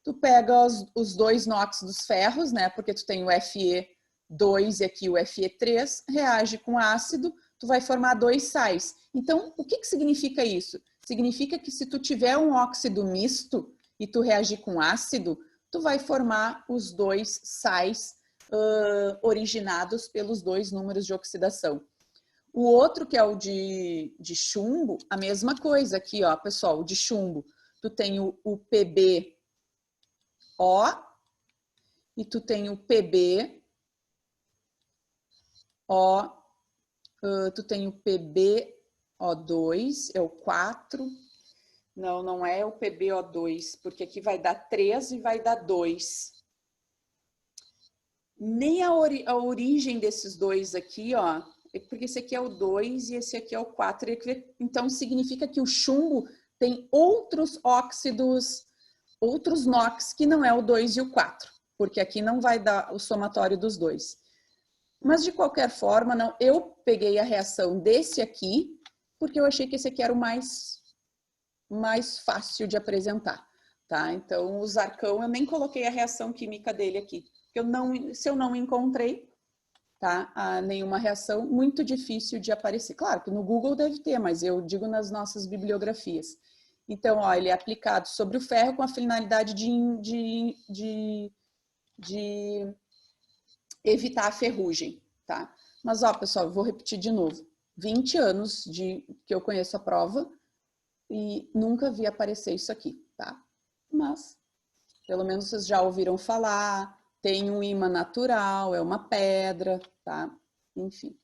Tu pega os dois NOx dos ferros, né? Porque tu tem o Fe2 e aqui o Fe3, reage com ácido, tu vai formar dois sais. Então, o que significa isso? Significa que se tu tiver um óxido misto e tu reagir com ácido, tu vai formar os dois sais originados pelos dois números de oxidação. O outro, que é o de chumbo, a mesma coisa aqui, ó, pessoal, o de chumbo. Tu tem o PbO e tu tem o PbO, tu tem o PbO2, é o 4. Não, não é o PbO2, porque aqui vai dar 3 e vai dar 2. Nem a origem desses dois aqui, ó, porque esse aqui é o 2 e esse aqui é o 4. Então, significa que o chumbo tem outros óxidos, outros NOx, que não é o 2 e o 4, porque aqui não vai dar o somatório dos dois. Mas, de qualquer forma, não, eu peguei a reação desse aqui, porque eu achei que esse aqui era o mais fácil de apresentar, tá? Então, o zarcão, eu nem coloquei a reação química dele aqui. Se eu não encontrei, tá, nenhuma reação, muito difícil de aparecer. Claro que no Google deve ter, mas eu digo nas nossas bibliografias. Então, ó, ele é aplicado sobre o ferro com a finalidade de evitar a ferrugem, tá? Mas, ó, pessoal, eu vou repetir de novo. 20 anos que eu conheço a prova e nunca vi aparecer isso aqui, tá? Mas, pelo menos vocês já ouviram falar, tem um ímã natural, é uma pedra, tá? Enfim.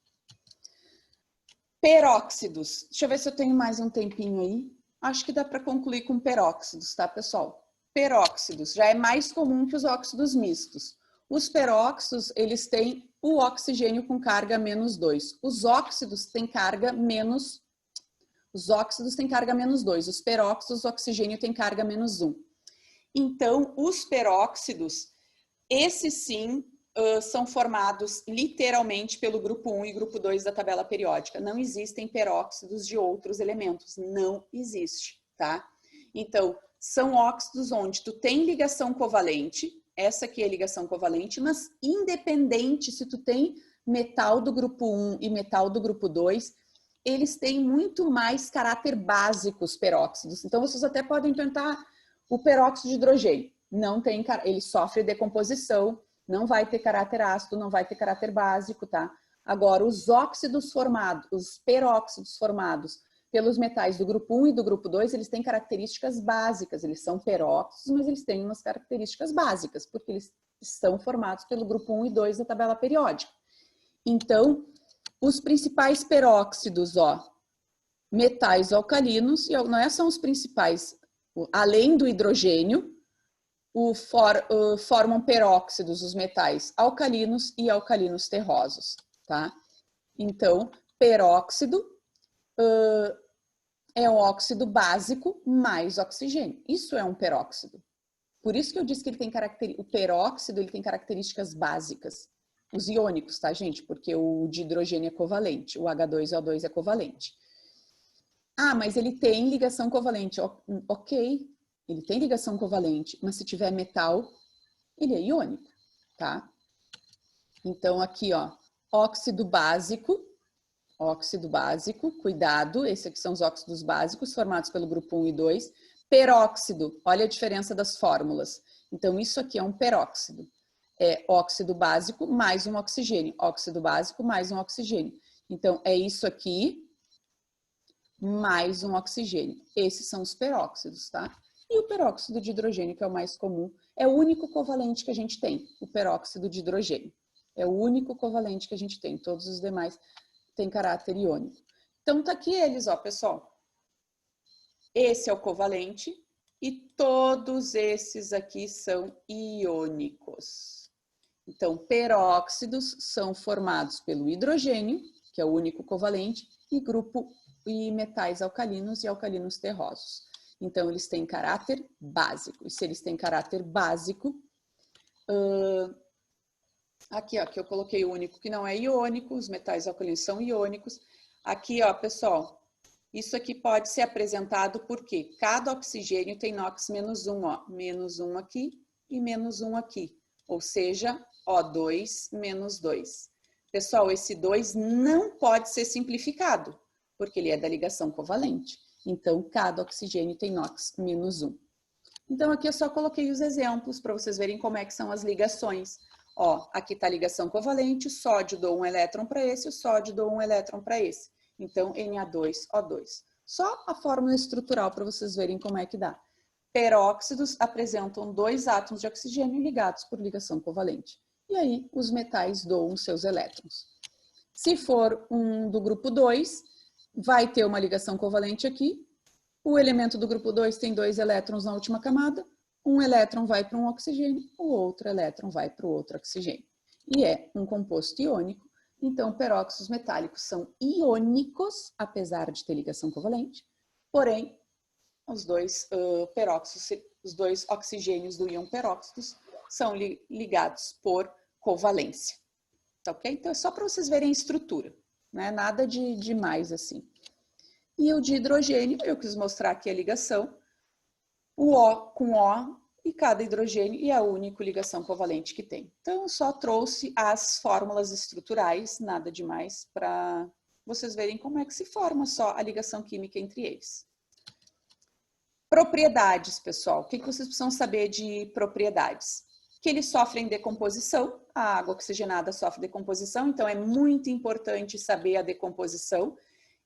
Peróxidos. Deixa eu ver se eu tenho mais um tempinho aí. Acho que dá para concluir com peróxidos, tá, pessoal? Peróxidos já é mais comum que os óxidos mistos. Os peróxidos, eles têm o oxigênio com carga -2. Os óxidos têm carga menos... Os óxidos têm carga -2. Os peróxidos, o oxigênio tem carga -1. Então, os peróxidos, esses sim, são formados literalmente pelo grupo 1 e grupo 2 da tabela periódica. Não existem peróxidos de outros elementos. Não existe, tá? Então, são óxidos onde tu tem ligação covalente, essa aqui é a ligação covalente, mas independente se tu tem metal do grupo 1 e metal do grupo 2, eles têm muito mais caráter básico, os peróxidos. Então, vocês até podem tentar o peróxido de hidrogênio. Não tem, ele sofre decomposição, não vai ter caráter ácido, não vai ter caráter básico, tá? Agora, os óxidos formados, os peróxidos formados pelos metais do grupo 1 e do grupo 2, eles têm características básicas. Eles são peróxidos, mas eles têm umas características básicas, porque eles são formados pelo grupo 1 e 2 da tabela periódica. Então, os principais peróxidos, ó, metais alcalinos, e não são os principais, além do hidrogênio, formam peróxidos os metais alcalinos e alcalinos terrosos, tá? Então, peróxido é um óxido básico mais oxigênio. Isso é um peróxido. Por isso que eu disse que ele tem o peróxido ele tem características básicas. Os iônicos, tá, gente? Porque o de hidrogênio é covalente, o H2O2 é covalente. Ah, mas ele tem ligação covalente. Ok, ele tem ligação covalente, mas se tiver metal, ele é iônico, tá? Então, aqui, ó, óxido básico, cuidado, esses aqui são os óxidos básicos formados pelo grupo 1 e 2. Peróxido, olha a diferença das fórmulas. Então, isso aqui é um peróxido. É óxido básico mais um oxigênio. Óxido básico mais um oxigênio. Então, é isso aqui mais um oxigênio. Esses são os peróxidos, tá? E o peróxido de hidrogênio, que é o mais comum, é o único covalente que a gente tem, o peróxido de hidrogênio. É o único covalente que a gente tem. Todos os demais têm caráter iônico. Então, tá aqui eles, ó, pessoal. Esse é o covalente e todos esses aqui são iônicos. Então, peróxidos são formados pelo hidrogênio, que é o único covalente, e metais alcalinos e alcalinos terrosos. Então, eles têm caráter básico. E se eles têm caráter básico, aqui, ó, que eu coloquei o único que não é iônico, os metais alcalinos são iônicos. Aqui, ó, pessoal, isso aqui pode ser apresentado porque cada oxigênio tem NOx -1, ó, -1 aqui e -1 aqui. Ou seja, O2 menos 2. Pessoal, esse 2 não pode ser simplificado, porque ele é da ligação covalente. Então, cada oxigênio tem NOx -1. Então, aqui eu só coloquei os exemplos para vocês verem como é que são as ligações. Ó, aqui está a ligação covalente, o sódio dou um elétron para esse, o sódio dou um elétron para esse. Então, Na2O2. Só a fórmula estrutural para vocês verem como é que dá. Peróxidos apresentam 2 átomos de oxigênio ligados por ligação covalente. E aí, os metais doam seus elétrons. Se for um do grupo 2, vai ter uma ligação covalente aqui. O elemento do grupo 2 tem 2 elétrons na última camada. Um elétron vai para um oxigênio, o outro elétron vai para o outro oxigênio. E é um composto iônico. Então, peróxidos metálicos são iônicos, apesar de ter ligação covalente. Porém, os dois peróxidos, os dois oxigênios do íon peróxidos são ligados por covalência. Tá ok? Então, é só para vocês verem a estrutura, né? Nada de mais assim. E o de hidrogênio, eu quis mostrar aqui a ligação. O O com O e cada hidrogênio e a única ligação covalente que tem. Então, eu só trouxe as fórmulas estruturais, nada demais, para vocês verem como é que se forma só a ligação química entre eles. Propriedades, pessoal. O que vocês precisam saber de propriedades? Que eles sofrem decomposição, a água oxigenada sofre decomposição, então é muito importante saber a decomposição.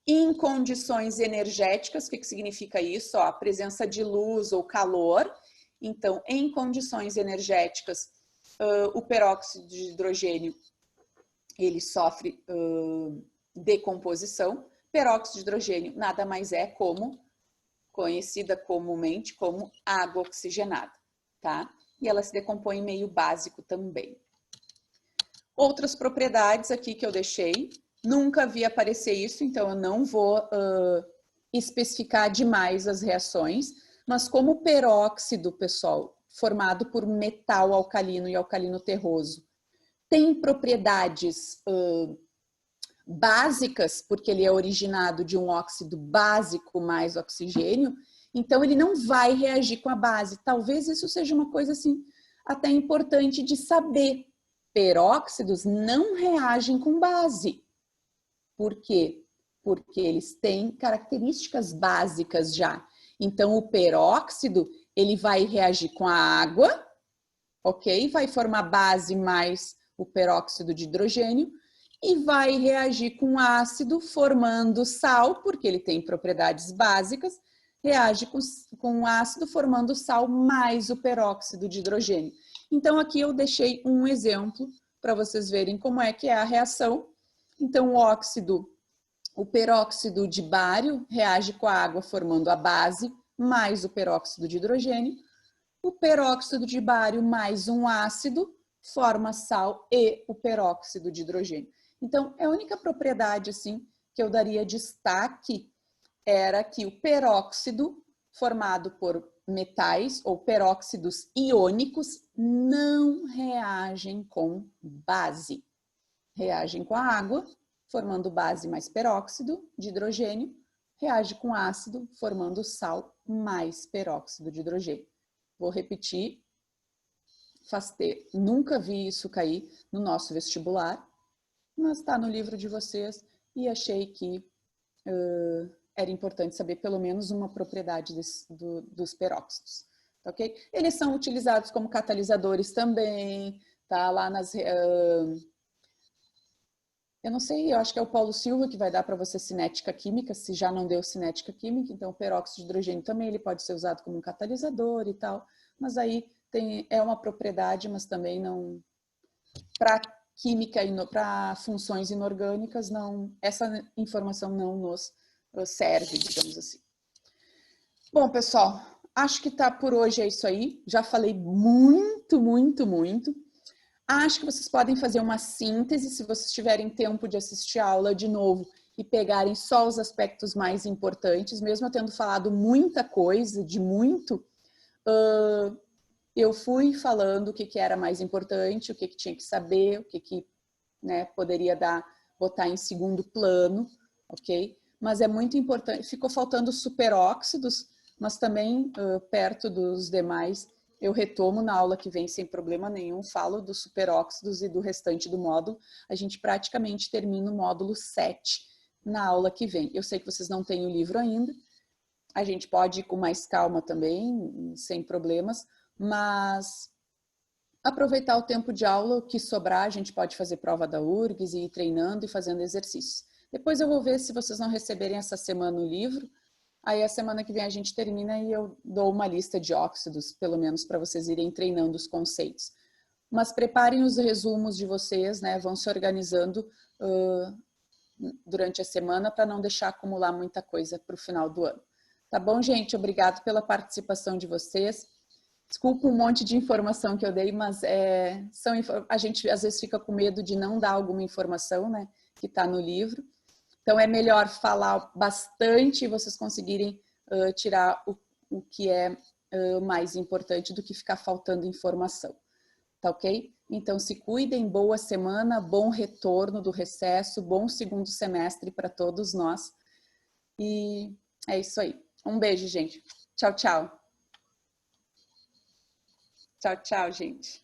Em condições energéticas, o que significa isso? Ó, a presença de luz ou calor. Então, em condições energéticas, o peróxido de hidrogênio, ele sofre decomposição. Peróxido de hidrogênio nada mais é como, conhecida comumente como água oxigenada, tá? E ela se decompõe em meio básico também. Outras propriedades aqui que eu deixei, nunca vi aparecer isso, então eu não vou especificar demais as reações, mas como o peróxido, pessoal, formado por metal alcalino e alcalino terroso, tem propriedades básicas, porque ele é originado de um óxido básico mais oxigênio, Então, ele não vai reagir com a base. Talvez isso seja uma coisa assim, até importante de saber. Peróxidos não reagem com base. Por quê? Porque eles têm características básicas já. Então, o peróxido, ele vai reagir com a água, ok? Vai formar base mais o peróxido de hidrogênio e vai reagir com ácido, formando sal, porque ele tem propriedades básicas, reage com ácido, formando sal mais o peróxido de hidrogênio. Então, aqui eu deixei um exemplo para vocês verem como é que é a reação. Então, o peróxido de bário reage com a água, formando a base, mais o peróxido de hidrogênio. O peróxido de bário mais um ácido forma sal e o peróxido de hidrogênio. Então, a única propriedade assim que eu daria destaque era que o peróxido formado por metais ou peróxidos iônicos não reagem com base. Reagem com a água, formando base mais peróxido de hidrogênio, reage com ácido, formando sal mais peróxido de hidrogênio. Vou repetir, nunca vi isso cair no nosso vestibular, mas está no livro de vocês e achei que era importante saber pelo menos uma propriedade dos peróxidos, tá, ok? Eles são utilizados como catalisadores também, tá? Lá nas... eu não sei, eu acho que é o Paulo Silva que vai dar para você cinética química, se já não deu cinética química, então o peróxido de hidrogênio também ele pode ser usado como um catalisador e tal, mas aí é uma propriedade, mas também não... Para química e para funções inorgânicas, não, essa informação não nos serve, digamos assim. Bom, pessoal, acho que tá por hoje é isso aí. Já falei muito, muito, muito. Acho que vocês podem fazer uma síntese, se vocês tiverem tempo de assistir a aula de novo e pegarem só os aspectos mais importantes, mesmo eu tendo falado muita coisa, de muito, eu fui falando o que era mais importante, o que tinha que saber, o que né, poderia botar em segundo plano, ok? Mas é muito importante, ficou faltando superóxidos, mas também perto dos demais, eu retomo na aula que vem sem problema nenhum, falo dos superóxidos e do restante do módulo, a gente praticamente termina o módulo 7 na aula que vem. Eu sei que vocês não têm o livro ainda, a gente pode ir com mais calma também, sem problemas, mas aproveitar o tempo de aula, o que sobrar, a gente pode fazer prova da URGS e ir treinando e fazendo exercícios. Depois eu vou ver se vocês não receberem essa semana o livro, aí a semana que vem a gente termina e eu dou uma lista de óxidos, pelo menos para vocês irem treinando os conceitos. Mas preparem os resumos de vocês, né? Vão se organizando durante a semana para não deixar acumular muita coisa para o final do ano. Tá bom, gente? Obrigado pela participação de vocês. Desculpa um monte de informação que eu dei, mas a gente às vezes fica com medo de não dar alguma informação, né, que está no livro. Então é melhor falar bastante e vocês conseguirem tirar o que é mais importante do que ficar faltando informação. Tá ok? Então se cuidem, boa semana, bom retorno do recesso, bom segundo semestre para todos nós. E é isso aí. Um beijo, gente. Tchau, tchau. Tchau, tchau, gente.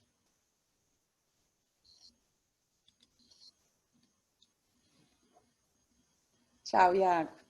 Tchau, Iago.